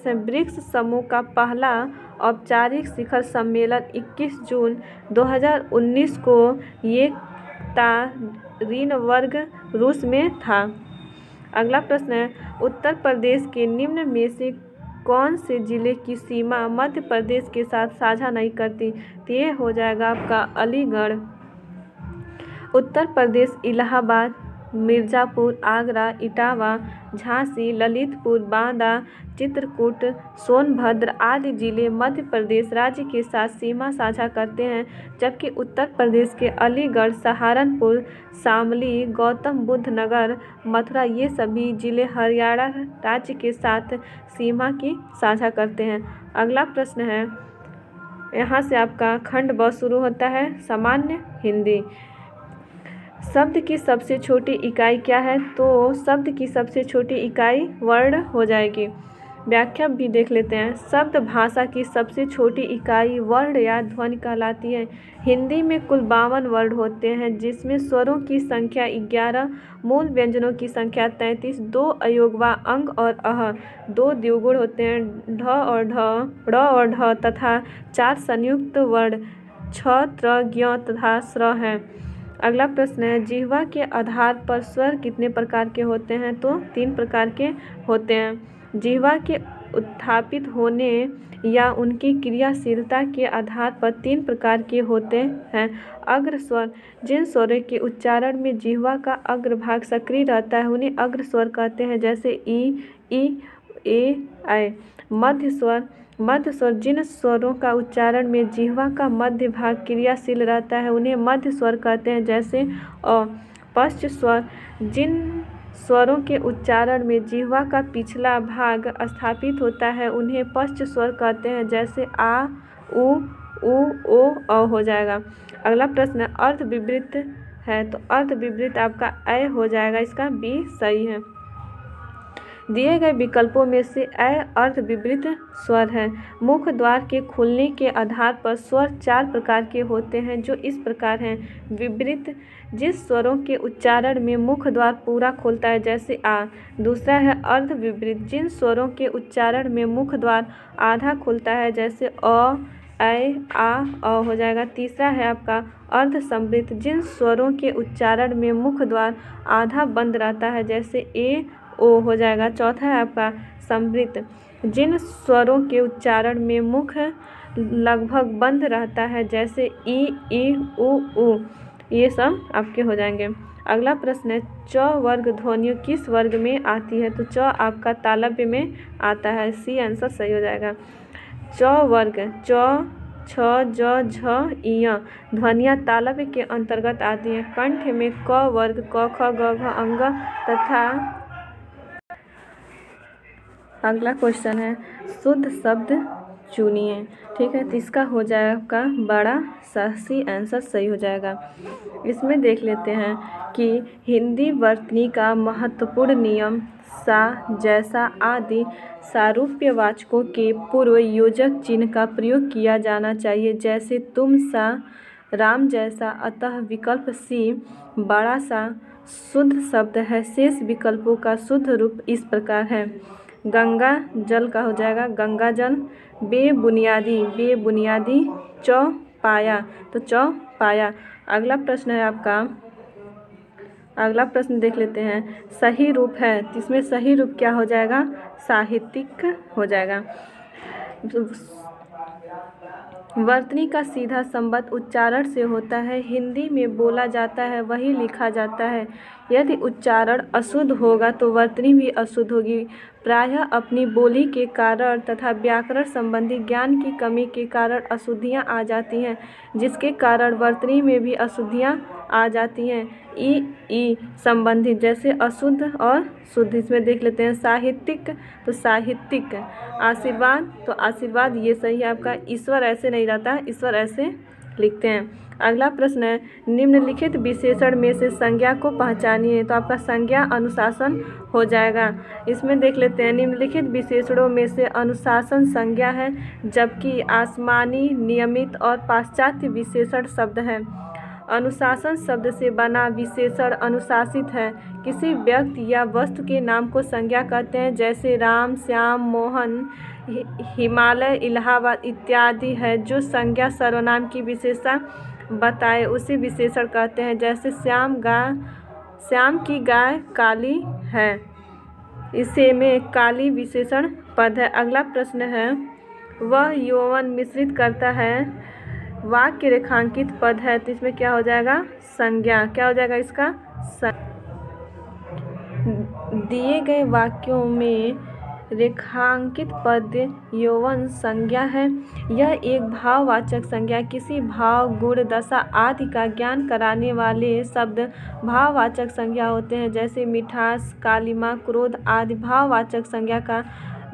Speaker 1: हैं। ब्रिक्स समूह का पहला औपचारिक शिखर सम्मेलन 21 जून 2019 को येकतारिनबर्ग, रूस में था। अगला प्रश्न है उत्तर प्रदेश के निम्न में से कौन से जिले की सीमा मध्य प्रदेश के साथ साझा नहीं करती? तो ये हो जाएगा आपका अलीगढ़। उत्तर प्रदेश इलाहाबाद, मिर्ज़ापुर, आगरा, इटावा, झांसी, ललितपुर, बांदा, चित्रकूट, सोनभद्र आदि जिले मध्य प्रदेश राज्य के साथ सीमा साझा करते हैं, जबकि उत्तर प्रदेश के अलीगढ़, सहारनपुर, शामली, गौतम बुद्ध नगर, मथुरा ये सभी जिले हरियाणा राज्य के साथ सीमा की साझा करते हैं। अगला प्रश्न है यहाँ से आपका खंड ब शुरू होता है। सामान्य हिंदी। शब्द की सबसे छोटी इकाई क्या है? तो शब्द की सबसे छोटी इकाई वर्ण हो जाएगी। व्याख्या भी देख लेते हैं। शब्द भाषा की सबसे छोटी इकाई वर्ण या ध्वनि कहलाती है। हिंदी में कुल 52 वर्ण होते हैं, जिसमें स्वरों की संख्या 11, मूल व्यंजनों की संख्या 33, 2 अयोगवा अंग और अह, 2 द्विगुण होते हैं ढ और ढ, ड़ और ढ तथा 4 संयुक्त वर्ण छ, त्र, ज्ञ तथा स्र हैं। अगला प्रश्न है जिह्वा के आधार पर स्वर कितने प्रकार के होते हैं? तो 3 प्रकार के होते हैं। जिह्वा के उत्थापित होने या उनकी क्रियाशीलता के आधार पर 3 प्रकार के होते हैं। अग्र स्वर, जिन स्वरों के उच्चारण में जिह्वा का अग्रभाग सक्रिय रहता है उन्हें अग्र स्वर कहते हैं, जैसे ई, ए, ऐ। मध्य स्वर, जिन स्वरों का उच्चारण में जिह्वा का मध्य भाग क्रियाशील रहता है उन्हें मध्य स्वर कहते हैं, जैसे अ। पश्च स्वर, जिन स्वरों के उच्चारण में जिह्वा का पिछला भाग स्थापित होता है उन्हें पश्च स्वर कहते हैं, जैसे आ, उ, ओ, औ हो जाएगा। अगला प्रश्न अर्थ विवृत है, तो अर्थ विवृत आपका ऐ हो जाएगा, इसका बी सही है। दिए गए विकल्पों में से अ अर्थ विपरीत स्वर है। मुख्य द्वार के खुलने के आधार पर स्वर 4 प्रकार के होते हैं जो इस प्रकार हैं। विपरीत, जिस स्वरों के उच्चारण में मुख्य द्वार पूरा खुलता है जैसे आ। दूसरा है अर्ध विपरीत, जिन स्वरों के उच्चारण में मुख्य द्वार आधा खुलता है जैसे अ, ऐ, आ, हो जाएगा। तीसरा है आपका अर्ध समृद्ध, जिन स्वरों के उच्चारण में मुख्य द्वार आधा बंद रहता है जैसे ए, ओ हो जाएगा। चौथा है आपका समृद्ध, जिन स्वरों के उच्चारण में मुख्य लगभग बंद रहता है जैसे ई, उ। ये सब आपके हो जाएंगे। अगला प्रश्न है च वर्ग ध्वनियों किस वर्ग में आती है? तो च आपका तालव्य में आता है, सी आंसर सही हो जाएगा। च वर्ग च, छ, ज, झ, इय ध्वनियाँ तालव्य के अंतर्गत आती हैं। कंठ में क वर्ग क, ख, ग, घ, अंग तथा। अगला क्वेश्चन है शुद्ध शब्द चुनिए। ठीक है, तो इसका हो जाएगा आपका बड़ा सा, सी आंसर सही हो जाएगा। इसमें देख लेते हैं कि हिंदी वर्तनी का महत्वपूर्ण नियम सा, जैसा आदि सारूप्यवाचकों के पूर्व योजक चिन्ह का प्रयोग किया जाना चाहिए, जैसे तुम सा, राम जैसा। अतः विकल्प सी बड़ा सा शुद्ध शब्द है। शेष विकल्पों का शुद्ध रूप इस प्रकार है। गंगा जल का हो जाएगा गंगा जल। बेबुनियादी चौपाया, तो चौपाया। अगला प्रश्न है आपका, अगला प्रश्न देख लेते हैं सही रूप है, तो इसमें सही रूप क्या हो जाएगा? साहित्यिक हो जाएगा। वर्तनी का सीधा संबंध उच्चारण से होता है। हिंदी में बोला जाता है वही लिखा जाता है। यदि उच्चारण अशुद्ध होगा तो वर्तनी भी अशुद्ध होगी। प्रायः अपनी बोली के कारण तथा व्याकरण संबंधी ज्ञान की कमी के कारण अशुद्धियाँ आ जाती हैं, जिसके कारण वर्तनी में भी अशुद्धियाँ आ जाती हैं। ई संबंधित जैसे अशुद्ध और शुद्ध। इसमें देख लेते हैं साहित्यिक, तो साहित्यिक। आशीर्वाद, तो आशीर्वाद ये सही है आपका। ईश्वर ऐसे नहीं रहता, ईश्वर ऐसे लिखते हैं। अगला प्रश्न है निम्नलिखित विशेषण में से संज्ञा को पहचानिए। तो आपका संज्ञा अनुशासन हो जाएगा। इसमें देख लेते हैं निम्नलिखित विशेषणों में से अनुशासन संज्ञा है, जबकि आसमानी, नियमित और पाश्चात्य विशेषण शब्द है। अनुशासन शब्द से बना विशेषण अनुशासित है। किसी व्यक्ति या वस्तु के नाम को संज्ञा कहते हैं, जैसे राम, श्याम, मोहन, हिमालय, इलाहाबाद इत्यादि है। जो संज्ञा सर्वनाम की विशेषता बताए उसे विशेषण कहते हैं, जैसे श्याम की गाय काली है, इसे में काली विशेषण पद है। अगला प्रश्न है वह यौवन मिश्रित करता है, वाक्य रेखांकित पद है, तो इसमें क्या हो जाएगा? संज्ञा। क्या हो जाएगा इसका? दिए गए वाक्यों में रेखांकित पद यौवन संज्ञा है। यह एक भाववाचक संज्ञा किसी भाव, गुण, दशा आदि का ज्ञान कराने वाले शब्द भाववाचक संज्ञा होते हैं, जैसे मिठास, कालिमा, क्रोध आदि। भाववाचक संज्ञा का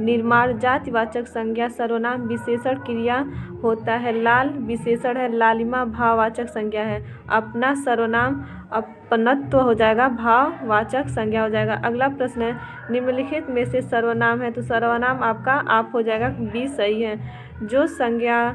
Speaker 1: निर्माण जातिवाचक संज्ञा सर्वनाम विशेषण क्रिया होता है। लाल विशेषण है, लालिमा भाववाचक संज्ञा है। अपना सर्वनाम अपनत्व हो जाएगा, भाववाचक संज्ञा हो जाएगा। अगला प्रश्न है निम्नलिखित में से सर्वनाम है, तो सर्वनाम आपका आप हो जाएगा, बी सही है। जो संज्ञा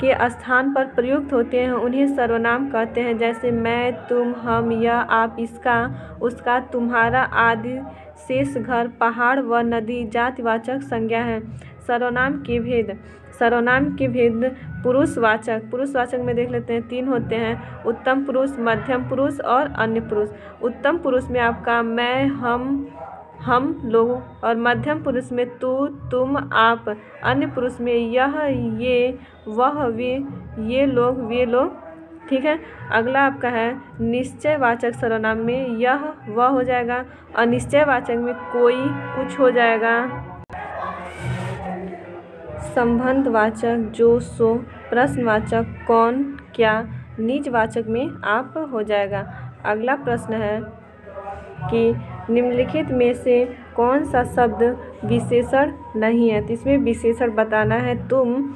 Speaker 1: के स्थान पर प्रयुक्त होते हैं उन्हें सर्वनाम कहते हैं, जैसे मैं, तुम, हम, यह, आप, इसका, उसका, तुम्हारा आदि। शेष घर, पहाड़ व नदी जातिवाचक संज्ञा है। सर्वनाम के भेद, सर्वनाम के भेद पुरुषवाचक, पुरुषवाचक में देख लेते हैं 3 होते हैं, उत्तम पुरुष, मध्यम पुरुष और अन्य पुरुष। उत्तम पुरुष में आपका मैं, हम लोग, और मध्यम पुरुष में तू, तुम, आप। अन्य पुरुष में यह, ये, वह, वे, ये लोग, वे लोग। ठीक है। अगला आपका है निश्चयवाचक सर्वनाम में यह, वह हो जाएगा। अनिश्चयवाचक में कोई, कुछ हो जाएगा। संबंधवाचक जो, सो। प्रश्नवाचक कौन, क्या। निजवाचक में आप हो जाएगा। अगला प्रश्न है कि निम्नलिखित में से कौन सा शब्द विशेषण नहीं है, तो इसमें विशेषण बताना है। तुम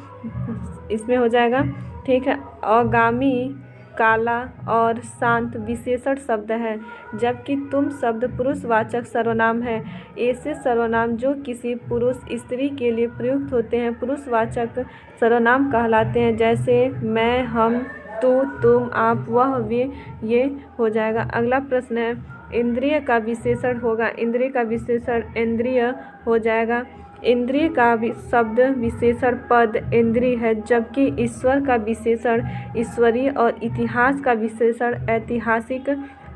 Speaker 1: इसमें हो जाएगा। ठीक है। अगामी काला और शांत विशेषण शब्द है, जबकि तुम शब्द पुरुषवाचक सर्वनाम है। ऐसे सर्वनाम जो किसी पुरुष स्त्री के लिए प्रयुक्त होते हैं पुरुषवाचक सर्वनाम कहलाते हैं, जैसे मैं, हम, तू, तुम, आप, वह, वे, ये हो जाएगा। अगला प्रश्न है, इंद्रिय का विशेषण होगा। इंद्रिय का विशेषण इंद्रिय हो जाएगा। इंद्रिय का शब्द विशेषण पद इंद्रिय है, जबकि ईश्वर का विशेषण ईश्वरीय और इतिहास का विशेषण ऐतिहासिक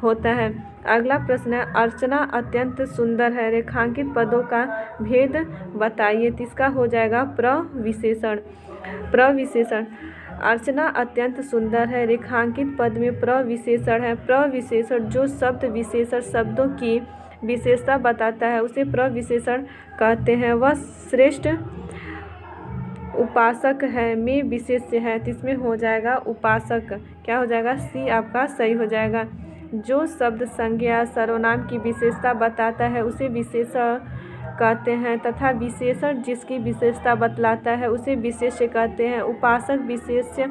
Speaker 1: होता है। अगला प्रश्न है, अर्चना अत्यंत सुंदर है, रेखांकित पदों का भेद बताइए। इसका हो जाएगा प्रविशेषण। प्रविशेषण, अर्चना अत्यंत सुंदर है, रेखांकित पद में प्रविशेषण है। प्रविशेषण जो शब्द विशेषण शब्दों की विशेषता बताता है उसे प्रविशेषण कहते हैं। वह श्रेष्ठ उपासक है में विशेष्य है, इसमें हो जाएगा उपासक। क्या हो जाएगा? सी आपका सही हो जाएगा। जो शब्द संज्ञा सर्वनाम की विशेषता बताता है उसे विशेषण कहते हैं, तथा विशेषण जिसकी विशेषता बतलाता है उसे विशेष्य कहते हैं। उपासक विशेष्य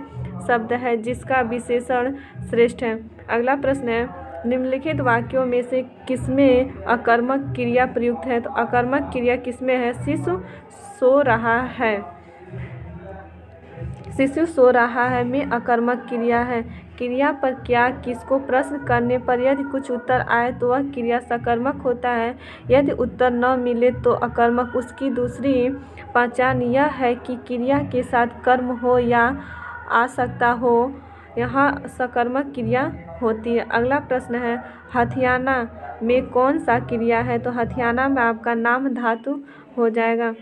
Speaker 1: शब्द है जिसका विशेषण श्रेष्ठ है। अगला प्रश्न है, निम्नलिखित वाक्यों में से किसमें अकर्मक क्रिया प्रयुक्त है? तो अकर्मक क्रिया किसमें है? शिशु सो रहा है। शिशु सो रहा है में अकर्मक क्रिया है। क्रिया पर क्या किसको प्रश्न करने पर यदि कुछ उत्तर आए तो वह क्रिया सकर्मक होता है। यदि उत्तर न मिले तो अकर्मक। उसकी दूसरी पहचान यह है कि क्रिया के साथ कर्म हो या आ सकता हो, यहाँ सकर्मक क्रिया होती है। अगला प्रश्न है, हथियाना में कौन सा क्रिया है? तो हथियाना में आपका नाम धातु हो जाएगा।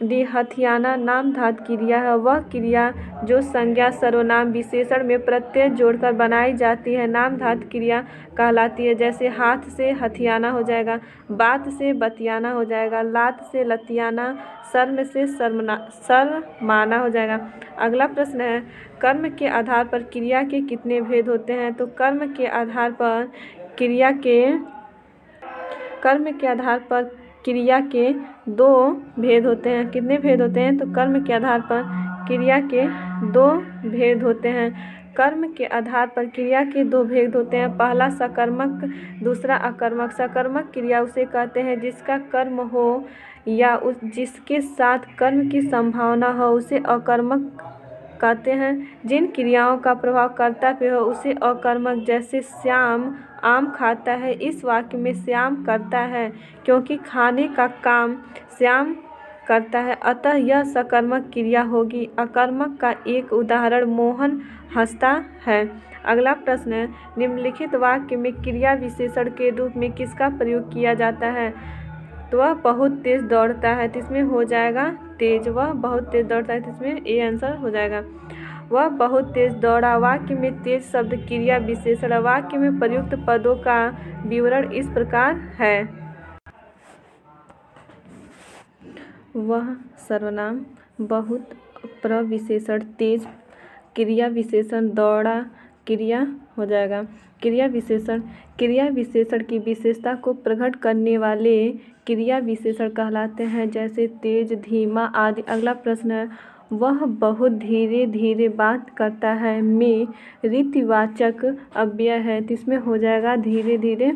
Speaker 1: डी, हथियाना नाम धातु क्रिया है। वह क्रिया जो संज्ञा सर्वनाम विशेषण में प्रत्यय जोड़कर बनाई जाती है नाम धातु क्रिया कहलाती है। जैसे हाथ से हथियाना हो जाएगा, बात से बतियाना हो जाएगा, लात से लतियाना, शर्म से शर्माना हो जाएगा। अगला प्रश्न है, कर्म के आधार पर क्रिया के कितने भेद होते हैं? तो कर्म के आधार पर क्रिया के दो भेद होते हैं। कितने भेद होते हैं? तो कर्म के आधार पर क्रिया के दो भेद होते हैं। कर्म के आधार पर क्रिया के दो भेद होते हैं। पहला सकर्मक, दूसरा अकर्मक। सकर्मक क्रिया उसे कहते हैं जिसका कर्म हो या जिसके साथ कर्म की संभावना हो उसे अकर्मक कहते हैं। जिन क्रियाओं का प्रभाव कर्ता पे हो उसे अकर्मक। जैसे श्याम आम खाता है, इस वाक्य में श्याम करता है क्योंकि खाने का काम श्याम करता है, अतः यह सकर्मक क्रिया होगी। अकर्मक का एक उदाहरण मोहन हंसता है। अगला प्रश्न है, निम्नलिखित वाक्य में क्रिया विशेषण के रूप में किसका प्रयोग किया जाता है? तो वह बहुत तेज दौड़ता है, इसमें हो जाएगा तेज। वह बहुत तेज दौड़ता है, इसमें ए आंसर हो जाएगा। वह बहुत तेज दौड़ा। वाक्य में तेज शब्द क्रिया विशेषण। वाक्य में प्रयुक्त पदों का विवरण इस प्रकार है। वह सर्वनाम, बहुत प्रविशेषण, तेज क्रिया विशेषण, दौड़ा क्रिया हो जाएगा। क्रिया विशेषण की विशेषता को प्रकट करने वाले क्रिया विशेषण कहलाते हैं, जैसे तेज, धीमा आदि। अगला प्रश्न है, वह बहुत धीरे धीरे बात करता है में रीतिवाचक अव्यय है, इसमें हो जाएगा धीरे धीरे।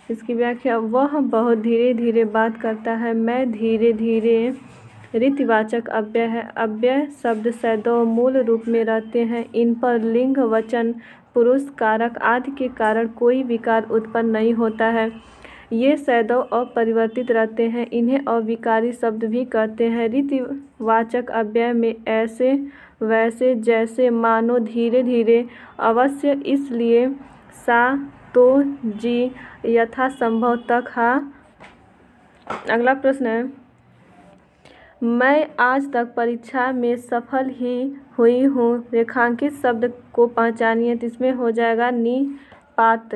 Speaker 1: इसकी व्याख्या, वह बहुत धीरे धीरे बात करता है, मैं धीरे धीरे रीतिवाचक अव्यय है। अव्यय शब्द सदैव मूल रूप में रहते हैं। इन पर लिंग, वचन, पुरुष, कारक आदि के कारण कोई विकार उत्पन्न नहीं होता है। ये सदैव अपरिवर्तित रहते हैं। इन्हें अविकारी शब्द भी कहते हैं। रीतिवाचक अव्यय में ऐसे, वैसे, जैसे, मानो, धीरे धीरे, अवश्य, इसलिए, सा, तो, जी, यथासंभव, तक, हा। अगला प्रश्न है, मैं आज तक परीक्षा में सफल ही हुई हूँ, रेखांकित शब्द को पहचानिए, इसमें हो जाएगा निपात।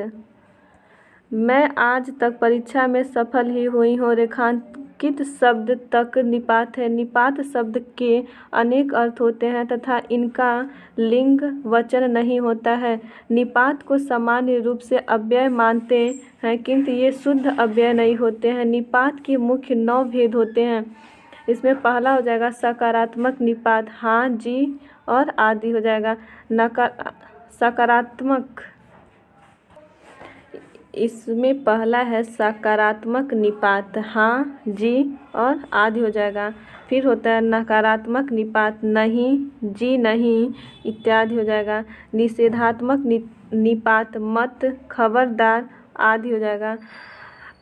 Speaker 1: मैं आज तक परीक्षा में सफल ही हुई हूँ, रेखांकित शब्द तक निपात है। निपात शब्द के अनेक अर्थ होते हैं तथा इनका लिंग वचन नहीं होता है। निपात को सामान्य रूप से अव्यय मानते हैं किंतु ये शुद्ध अव्यय नहीं होते हैं। निपात के मुख्य 9 भेद होते हैं। इसमें पहला हो जाएगा सकारात्मक निपात, हाँ, जी और आदि हो जाएगा। सकारात्मक, इसमें पहला है सकारात्मक निपात, हाँ, जी और आदि हो जाएगा। फिर होता है नकारात्मक निपात, नहीं, जी नहीं इत्यादि हो जाएगा। निषेधात्मक निपात, मत, खबरदार आदि हो जाएगा।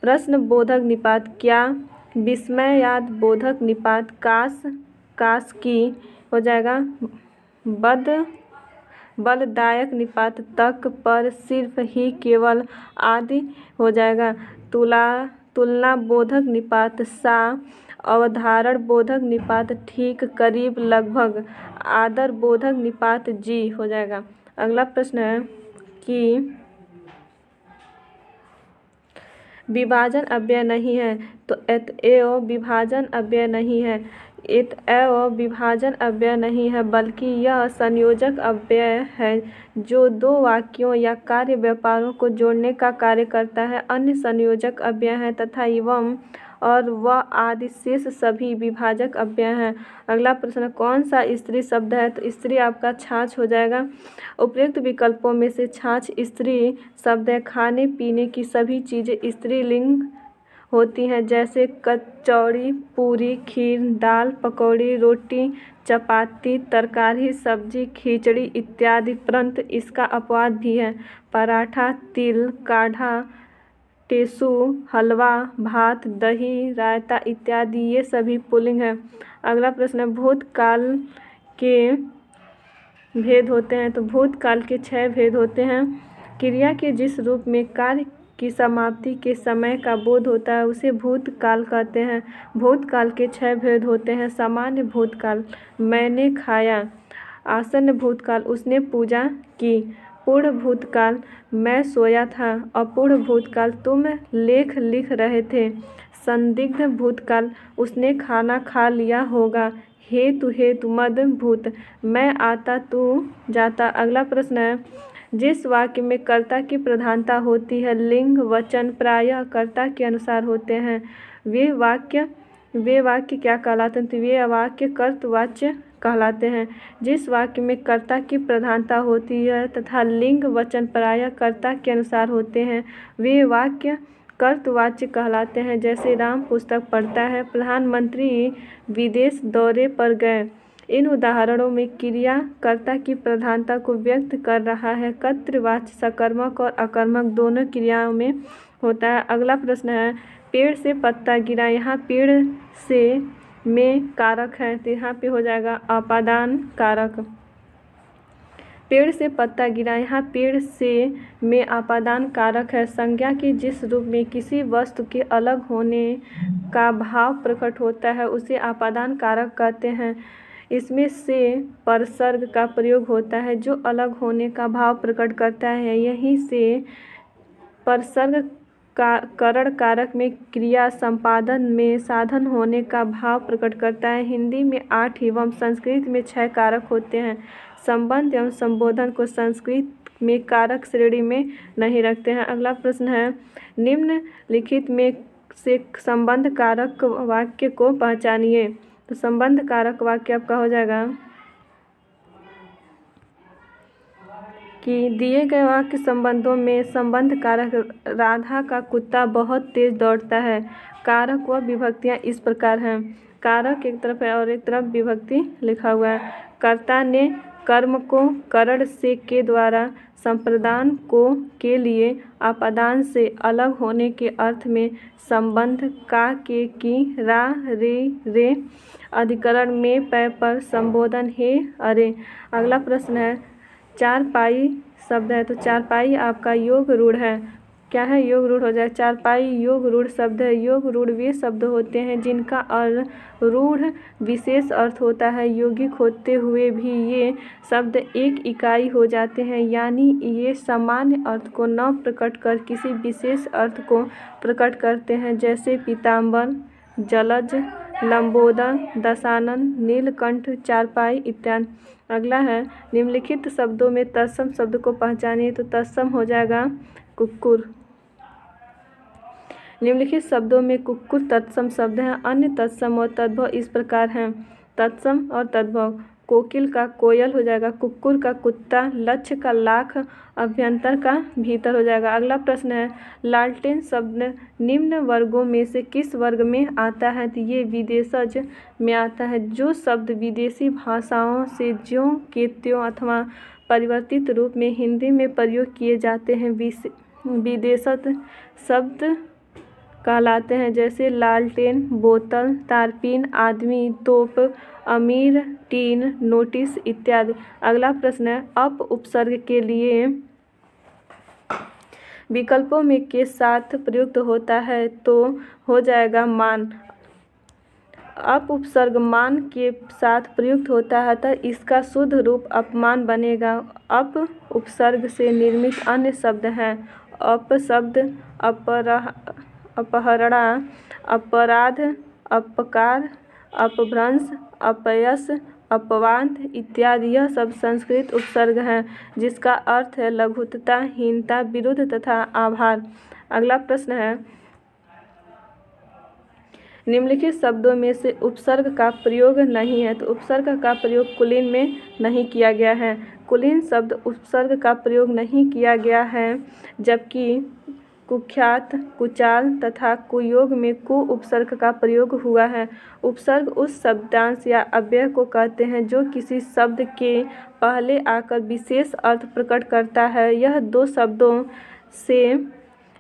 Speaker 1: प्रश्न बोधक निपात, क्या। विस्मयाद बोधक निपात, काश, काश की हो जाएगा। बलदायक निपात, तक, पर, सिर्फ, ही, केवल आदि हो जाएगा। तुलना बोधक निपात, सा। अवधारण बोधक निपात, ठीक, करीब, लगभग। आदर बोधक निपात, जी हो जाएगा। अगला प्रश्न है कि विभाजन अव्यय नहीं है, तो एव विभाजन अव्यय नहीं है। एव विभाजन अव्यय नहीं है, बल्कि यह संयोजक अव्यय है जो दो वाक्यों या कार्य व्यापारों को जोड़ने का कार्य करता है। अन्य संयोजक अव्यय हैं तथा एवं और वह आदि शेष सभी विभाजक अव्यय हैं। अगला प्रश्न, कौन सा स्त्री शब्द है, तो स्त्री आपका छाछ हो जाएगा। उपयुक्त विकल्पों में से छाछ स्त्री शब्द है। खाने पीने की सभी चीज़ें स्त्रीलिंग होती हैं, जैसे कचौड़ी, पूरी, खीर, दाल, पकौड़ी, रोटी, चपाती, तरकारी, सब्जी, खिचड़ी इत्यादि। परंतु इसका अपवाद भी है। पराठा, तिल, काढ़ा, टेसू, हलवा, भात, दही, रायता इत्यादि ये सभी पुल्लिंग है। अगला प्रश्न है, भूतकाल के भेद होते हैं, तो भूतकाल के 6 भेद होते हैं। क्रिया के जिस रूप में कार्य की समाप्ति के समय का बोध होता है उसे भूतकाल कहते हैं। भूतकाल के 6 भेद होते हैं। सामान्य भूतकाल, मैंने खाया। आसन्न भूतकाल, उसने पूजा की। पूर्ण भूतकाल, मैं सोया था। अपूर्ण भूतकाल, तुम लेख लिख रहे थे। संदिग्ध भूतकाल, उसने खाना खा लिया होगा। हेतु मद भूत, मैं आता तू जाता। अगला प्रश्न है, जिस वाक्य में कर्ता की प्रधानता होती है, लिंग वचन प्रायः कर्ता के अनुसार होते हैं, वे वाक्य क्या कहलाते हैं, तो वे वाक्य कर्तवाच्य कहलाते हैं। जिस वाक्य में कर्ता की प्रधानता होती है तथा लिंग वचन प्रायः कर्ता के अनुसार होते हैं, वे वाक्य कर्तवाच्य कहलाते हैं। जैसे राम पुस्तक पढ़ता है, प्रधानमंत्री विदेश दौरे पर गए। इन उदाहरणों में क्रिया कर्ता की प्रधानता को व्यक्त कर रहा है। कर्तृवाच्य सकर्मक और अकर्मक दोनों क्रियाओं में होता है। अगला प्रश्न है, पेड़ से पत्ता गिरा, यहाँ पेड़ से में कारक है, तो यहाँ पे हो जाएगा अपादान कारक। पेड़ से पत्ता गिरा, यहाँ पेड़ से में अपादान कारक है। संज्ञा के जिस रूप में किसी वस्तु के अलग होने का भाव प्रकट होता है उसे अपादान कारक कहते हैं। इसमें से परसर्ग का प्रयोग होता है जो अलग होने का भाव प्रकट करता है। यहीं से परसर्ग का करण कारक में क्रिया संपादन में साधन होने का भाव प्रकट करता है। हिंदी में 8 एवं संस्कृत में 6 कारक होते हैं। संबंध एवं संबोधन को संस्कृत में कारक श्रेणी में नहीं रखते हैं। अगला प्रश्न है, निम्नलिखित में से संबंध कारक वाक्य को पहचानिए। तो संबंध कारक वाक्य आपका हो जाएगा कि दिए गए वाक्य संबंधों में संबंध कारक, राधा का कुत्ता बहुत तेज दौड़ता है। कारक व विभक्तियाँ इस प्रकार हैं। कारक एक तरफ है और एक तरफ विभक्ति लिखा हुआ है। कर्ता ने कर्म को करण से के द्वारा संप्रदान को के लिए अपादान से अलग होने के अर्थ में संबंध का के की रा रे अधिकरण में पै पर संबोधन हे अरे। अगला प्रश्न है, चारपाई शब्द है, तो चारपाई आपका योग रूढ़ है। क्या है, योग रूढ़ हो जाए। चारपाई योग रूढ़ शब्द है। योग रूढ़ वे शब्द होते हैं जिनका रूढ़ विशेष अर्थ होता है। यौगिक होते हुए भी ये शब्द एक इकाई हो जाते हैं, यानी ये सामान्य अर्थ को न प्रकट कर किसी विशेष अर्थ को प्रकट करते हैं, जैसे पीताम्बर, जलज, लंबोदर, दशानन, नीलकंठ, चारपाई इत्यादि। अगला है, निम्नलिखित शब्दों में तत्सम शब्द को पहचानिए। तो तत्सम हो जाएगा कुक्कुर। निम्नलिखित शब्दों में कुक्कुर तत्सम शब्द हैं। अन्य तत्सम और तद्भव इस प्रकार हैं। तत्सम और तद्भव, कोकिल का कोयल हो जाएगा, कुक्कुर का कुत्ता, लक्ष्य का लाख, अभ्यंतर का भीतर हो जाएगा। अगला प्रश्न है, लालटेन शब्द निम्न वर्गों में से किस वर्ग में आता है? तो ये विदेशज में आता है। जो शब्द विदेशी भाषाओं से ज्यों के त्यों अथवा परिवर्तित रूप में हिंदी में प्रयोग किए जाते हैं विदेशज शब्द कहलाते हैं, जैसे लालटेन, बोतल, तारपीन, आदमी, तोप, अमीर, टीन, नोटिस इत्यादि। अगला प्रश्न है, अप उपसर्ग के लिए विकल्पों में के साथ प्रयुक्त होता है? तो हो जाएगा मान। अप उपसर्ग मान के साथ प्रयुक्त होता है तो इसका शुद्ध रूप अपमान बनेगा। अप उपसर्ग से निर्मित अन्य शब्द हैं अपशब्द, अपहरणा, अपराध, अपकार, अपभ्रंश, अपयश, अपवाद इत्यादि। यह सब संस्कृत उपसर्ग हैं जिसका अर्थ है लघुता, हीनता, विरुद्ध तथा आभार। अगला प्रश्न है, निम्नलिखित शब्दों में से उपसर्ग का प्रयोग नहीं है? तो उपसर्ग का प्रयोग कुलीन में नहीं किया गया है। कुलीन शब्द उपसर्ग का प्रयोग नहीं किया गया है, जबकि कुख्यात, कुचाल तथा कुयोग में कु उपसर्ग का प्रयोग हुआ है। उपसर्ग उस शब्दांश या अव्यय को कहते हैं जो किसी शब्द के पहले आकर विशेष अर्थ प्रकट करता है। यह दो शब्दों से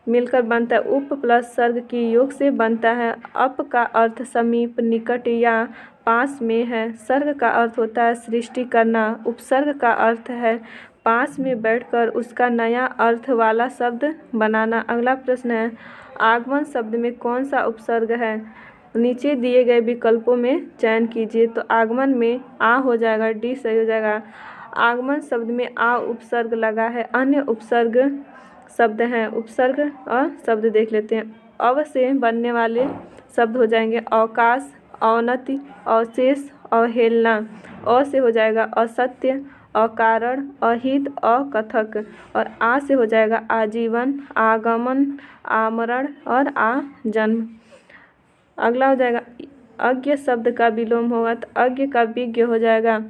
Speaker 1: मिलकर बनता है। उप प्लस सर्ग की योग से बनता है। अप का अर्थ समीप, निकट या पास में है। सर्ग का अर्थ होता है सृष्टि करना। उपसर्ग का अर्थ है पास में बैठकर उसका नया अर्थ वाला शब्द बनाना। अगला प्रश्न है, आगमन शब्द में कौन सा उपसर्ग है? नीचे दिए गए विकल्पों में चयन कीजिए। तो आगमन में आ हो जाएगा, डी सही हो जाएगा। आगमन शब्द में आ उपसर्ग लगा है। अन्य उपसर्ग शब्द हैं। उपसर्ग और शब्द देख लेते हैं। अव से बनने वाले शब्द हो जाएंगे अवकाश, अवनति, अवशेष, अवहेलना। अ से हो जाएगा असत्य, अकारण, अहित, अकथक। और आ से हो जाएगा आजीवन, आगमन, आमरण और आजन्म। अगला हो जाएगा अज्ञ शब्द का विलोम होगा तो अज्ञ का विज्ञ हो जाएगा।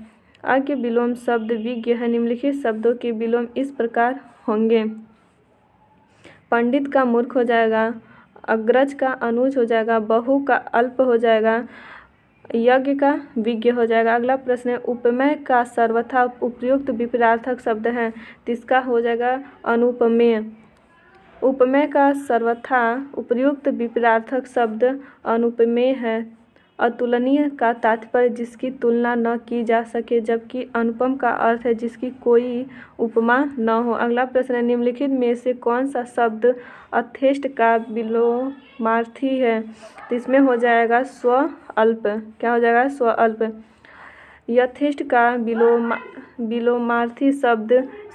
Speaker 1: अज्ञ विलोम शब्द विज्ञ है। निम्नलिखित शब्दों के विलोम इस प्रकार होंगे। पंडित का मूर्ख हो जाएगा, अग्रज का अनुज हो जाएगा, बहु का अल्प हो जाएगा, यज्ञ का विज्ञ हो जाएगा। अगला प्रश्न है, उपमेय का सर्वथा उपयुक्त विपरीतार्थक शब्द है, जिसका हो जाएगा अनुपमेय। उपमेय का सर्वथा उपयुक्त विपरीतार्थक शब्द अनुपमेय है। अतुलनीय का तात्पर्य जिसकी तुलना न की जा सके, जबकि अनुपम का अर्थ है जिसकी कोई उपमा न हो। अगला प्रश्न है, निम्नलिखित में से कौन सा शब्द अथेष्ट का विलोमार्थी है? तो इसमें हो जाएगा स्व अल्प। क्या हो जाएगा? स्व अल्प। यथेष्ट का विलोमार्थी शब्द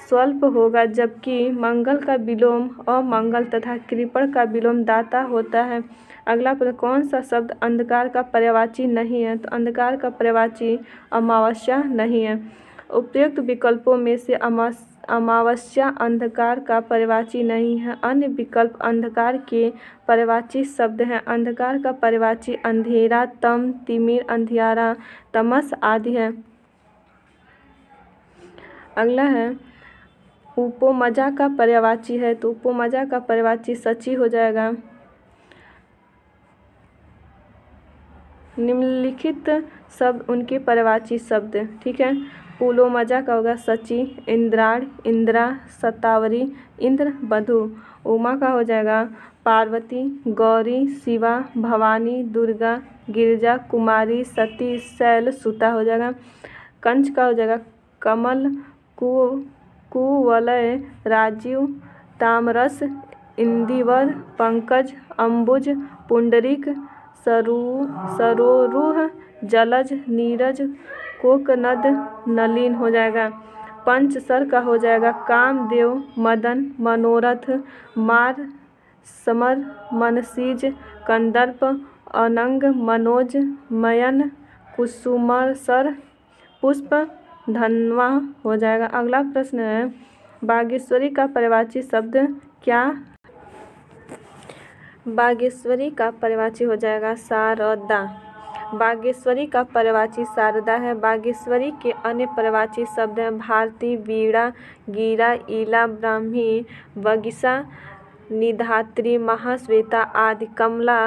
Speaker 1: स्वल्प होगा, जबकि मंगल का विलोम अमंगल तथा कृपण का विलोम दाता होता है। अगला प्रश्न, कौन सा शब्द अंधकार का पर्यायवाची नहीं है? तो अंधकार का पर्यायवाची अमावस्या नहीं है। उपयुक्त विकल्पों में से अमावस्या अंधकार का पर्यायवाची नहीं है। अन्य विकल्प अंधकार के पर्यायवाची शब्द हैं। अंधकार का पर्यायवाची अंधेरा, तम, तिमिर, अंधियारा, तमस आदि है। अगला है, उपमजा का पर्यायवाची है, तो उपमजा का पर्यायवाची सची हो जाएगा। निम्नलिखित शब्द उनके पर्यायवाची शब्द, ठीक है। पुलोमजा का होगा सची, इंद्राण, इंद्रा, सतावरी, इंद्र, बधु। उमा का हो जाएगा पार्वती, गौरी, शिवा, भवानी, दुर्गा, गिरजा, कुमारी, सती, शैल, सुता हो जाएगा। कंच का हो जाएगा कमल, कुवलय, राजीव, तामरस, इंदिवर, पंकज, अंबुज, पुंडरीक, सरोरुह, जलज, नीरज, कोकनद, नलिन हो जाएगा। पंचसर का हो जाएगा कामदेव, मदन, मनोरथ, मार, समर, मनसीज, कंदर्प, अनंग, मनोज, मयन, कुसुमसर, पुष्प, धनवा हो जाएगा। अगला प्रश्न है, बागेश्वरी का पर्यायवाची शब्द क्या? बागेश्वरी का पर्यायवाची हो जाएगा शारदा। बागेश्वरी का पर्यायवाची शारदा है। बागेश्वरी के अन्य पर्यायवाची शब्द हैं भारती, वीणा, गिरा, ईला, ब्राह्मी, बगीसा, निधात्री, महाश्वेता आदि। कमला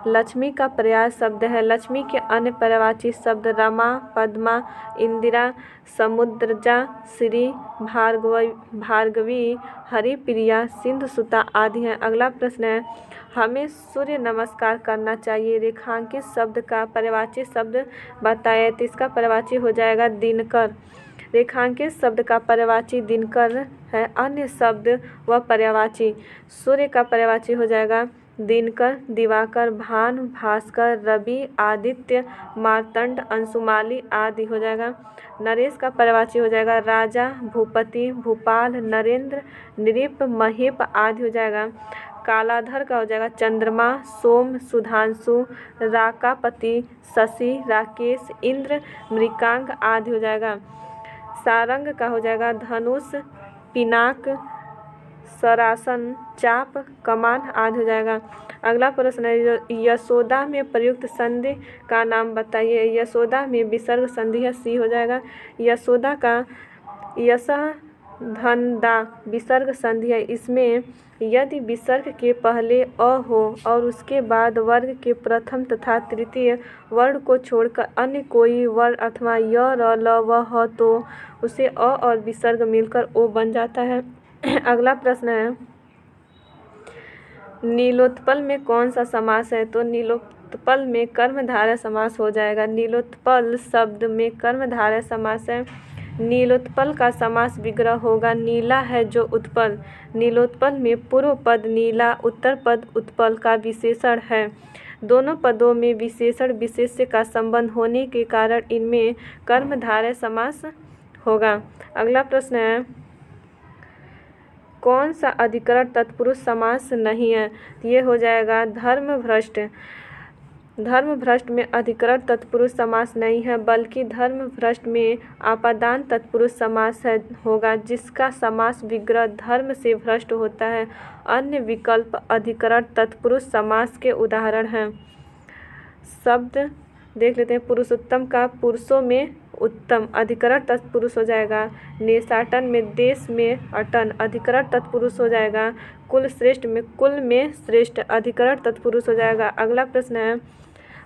Speaker 1: लक्ष्मी का पर्याय शब्द है। लक्ष्मी के अन्य पर्यायवाची शब्द रमा, पद्मा, इंदिरा, समुद्रजा, श्री, भार्गवी, हरिप्रिया, सिंधुसुता आदि हैं। अगला प्रश्न है, हमें सूर्य नमस्कार करना चाहिए। रेखांकित शब्द का पर्यायवाची शब्द बताएं। तो इसका पर्यायवाची हो जाएगा दिनकर। रेखांकित शब्द का पर्यायवाची दिनकर है। अन्य शब्द व पर्यायवाची। सूर्य का पर्यायवाची हो जाएगा दिनकर, दिवाकर, भानु, भास्कर, रवि, आदित्य, मार्तंड, अंशुमाली आदि हो जाएगा। नरेश का पर्यायवाची हो जाएगा राजा, भूपति, भूपाल, नरेंद्र, नृप, महीप आदि हो जाएगा। कालाधर का हो जाएगा चंद्रमा, सोम, सुधांशु, राकापति, शशि, राकेश, इंद्र, मृकांक आदि हो जाएगा। सारंग का हो जाएगा धनुष, पिनाक, सरासन, चाप, कमान आदि हो जाएगा। अगला प्रश्न है, यशोदा में प्रयुक्त संधि का नाम बताइए। यशोदा में विसर्ग संधि है, सी हो जाएगा। यशोदा का यश धनदा विसर्ग संधि है। इसमें यदि विसर्ग के पहले अ हो और उसके बाद वर्ग के प्रथम तथा तृतीय वर्ण को छोड़कर अन्य कोई वर्ण अथवा य, र, ल, व, ह तो उसे अ और विसर्ग मिलकर ओ बन जाता है। अगला प्रश्न है, नीलोत्पल में कौन सा समास है। तो नीलोत्पल में कर्मधारय समास हो जाएगा। नीलोत्पल शब्द में कर्मधारय समास है। नीलोत्पल का समास विग्रह होगा नीला है जो उत्पल। नीलोत्पल में पूर्व पद नीला, उत्तर पद उत्पल का विशेषण है। दोनों पदों में विशेषण विशेष्य का संबंध होने के कारण इनमें कर्मधारय समास होगा। अगला प्रश्न है, कौन सा अधिकरण तत्पुरुष समास नहीं है। ये हो जाएगा धर्मभ्रष्ट। धर्मभ्रष्ट में अधिकरण तत्पुरुष समास नहीं है, बल्कि धर्मभ्रष्ट में आपादान तत्पुरुष समास है होगा, जिसका समास विग्रह धर्म से भ्रष्ट होता है। अन्य विकल्प अधिकरण तत्पुरुष समास के उदाहरण हैं। शब्द देख लेते हैं। पुरुषोत्तम का पुरुषों में उत्तम अधिकरण तत्पुरुष हो जाएगा। देशाटन में देश में अटन अधिकरण तत्पुरुष हो जाएगा। कुल श्रेष्ठ में कुल में श्रेष्ठ अधिकरण तत्पुरुष हो जाएगा। अगला प्रश्न है,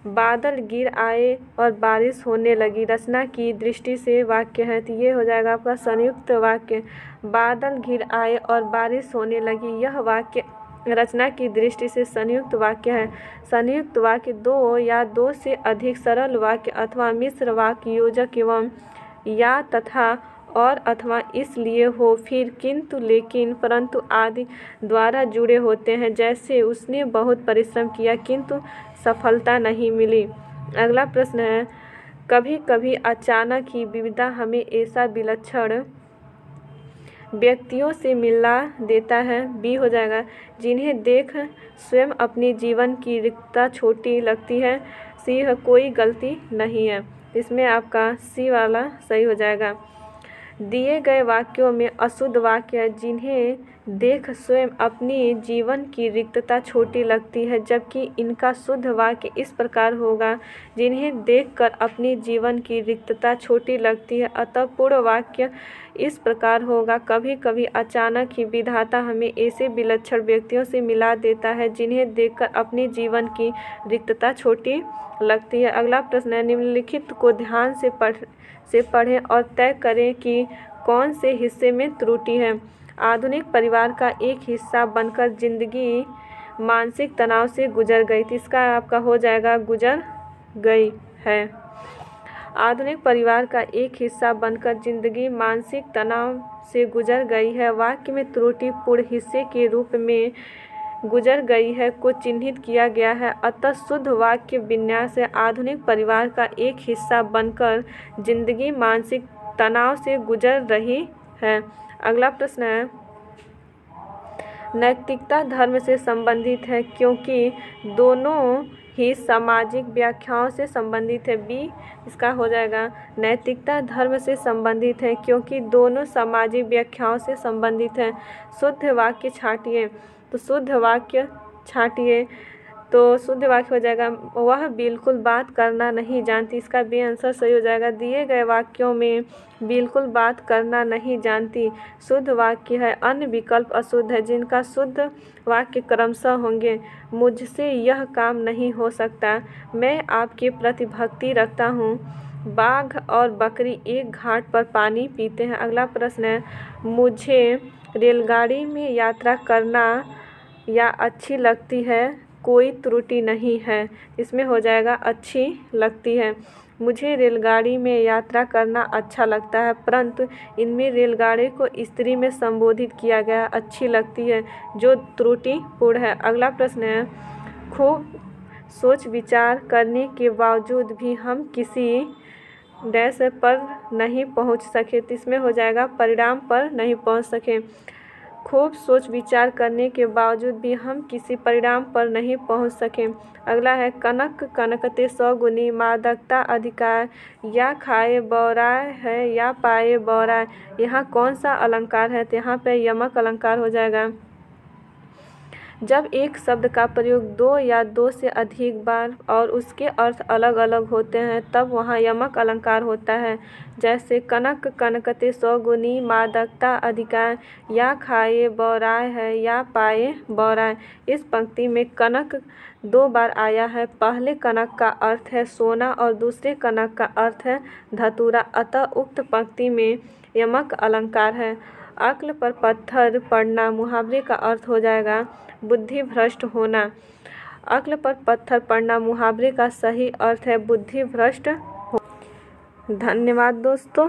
Speaker 1: बादल गिर आए और बारिश होने लगी रचना की दृष्टि से वाक्य है। तो ये हो जाएगा आपका संयुक्त वाक्य। बादल घिर आए और बारिश होने लगी, यह वाक्य रचना की दृष्टि से संयुक्त वाक्य है। संयुक्त वाक्य दो या दो से अधिक सरल वाक्य अथवा मिश्र वाक्य योजक एवं या तथा और अथवा इसलिए हो, फिर किंतु, लेकिन, परंतु आदि द्वारा जुड़े होते हैं। जैसे उसने बहुत परिश्रम किया किंतु सफलता नहीं मिली। अगला प्रश्न है, कभी कभी अचानक ही विविधा हमें ऐसा विलक्षण व्यक्तियों से मिला देता है। बी हो जाएगा, जिन्हें देख स्वयं अपनी जीवन की रिक्तता छोटी लगती है। सी है, कोई गलती नहीं है। इसमें आपका सी वाला सही हो जाएगा। दिए गए वाक्यों में अशुद्ध वाक्य है, जिन्हें देख स्वयं अपनी जीवन की रिक्तता छोटी लगती है, जबकि इनका शुद्ध वाक्य इस प्रकार होगा, जिन्हें देखकर अपनी जीवन की रिक्तता छोटी लगती है। अतः पूर्ण वाक्य इस प्रकार होगा, कभी कभी अचानक ही विधाता हमें ऐसे विलक्षण व्यक्तियों से मिला देता है, जिन्हें देखकर अपनी जीवन की रिक्तता छोटी लगती है। अगला प्रश्न है, निम्नलिखित को ध्यान से पढ़ें और तय करें कि कौन से हिस्से में त्रुटि है। आधुनिक परिवार का एक हिस्सा बनकर जिंदगी मानसिक तनाव से गुजर गई थी। इसका आपका हो जाएगा गुजर गई है। आधुनिक परिवार का एक हिस्सा बनकर जिंदगी मानसिक तनाव से गुजर गई है। वाक्य में त्रुटिपूर्ण हिस्से के रूप में गुजर गई है को चिन्हित किया गया है। अतः शुद्ध वाक्य विन्यास है, आधुनिक परिवार का एक हिस्सा बनकर जिंदगी मानसिक तनाव से गुजर रही है। अगला प्रश्न है, नैतिकता धर्म से संबंधित है क्योंकि दोनों ही सामाजिक व्याख्याओं से संबंधित है। बी इसका हो जाएगा, नैतिकता धर्म से संबंधित है क्योंकि दोनों सामाजिक व्याख्याओं से संबंधित है। शुद्ध वाक्य छांटिए। तो शुद्ध वाक्य छांटिए। तो शुद्ध वाक्य हो जाएगा वह बिल्कुल बात करना नहीं जानती। इसका बी आंसर सही हो जाएगा। दिए गए वाक्यों में बिल्कुल बात करना नहीं जानती शुद्ध वाक्य है। अन्य विकल्प अशुद्ध है जिनका शुद्ध वाक्य क्रमशः होंगे। मुझसे यह काम नहीं हो सकता, मैं आपके प्रति भक्ति रखता हूँ। बाघ और बकरी एक घाट पर पानी पीते हैं। अगला प्रश्न है, मुझे रेलगाड़ी में यात्रा करना या अच्छी लगती है, कोई त्रुटि नहीं है। इसमें हो जाएगा अच्छी लगती है। मुझे रेलगाड़ी में यात्रा करना अच्छा लगता है, परंतु इनमें रेलगाड़ी को स्त्री में संबोधित किया गया अच्छी लगती है, जो त्रुटिपूर्ण है। अगला प्रश्न है, खूब सोच विचार करने के बावजूद भी हम किसी डैश पर नहीं पहुंच सके। तो इसमें हो जाएगा परिणाम पर नहीं पहुंच सके। खूब सोच विचार करने के बावजूद भी हम किसी परिणाम पर नहीं पहुंच सके। अगला है, कनक कनकते सौगुनी मादकता अधिकार, या खाए बौराए है या पाए बौराए। यहाँ कौन सा अलंकार है? तो यहाँ पे यमक अलंकार हो जाएगा। जब एक शब्द का प्रयोग दो या दो से अधिक बार और उसके अर्थ अलग अलग होते हैं तब वहाँ यमक अलंकार होता है। जैसे कनक कनकते सौगुनी मादकता अधिकार, या खाए बौराए है या पाए बौराए। इस पंक्ति में कनक दो बार आया है। पहले कनक का अर्थ है सोना और दूसरे कनक का अर्थ है धतूरा, अतः उक्त पंक्ति में यमक अलंकार है। अक्ल पर पत्थर पड़ना मुहावरे का अर्थ हो जाएगा बुद्धि भ्रष्ट होना। अक्ल पर पत्थर पड़ना मुहावरे का सही अर्थ है बुद्धि भ्रष्ट हो। धन्यवाद दोस्तों।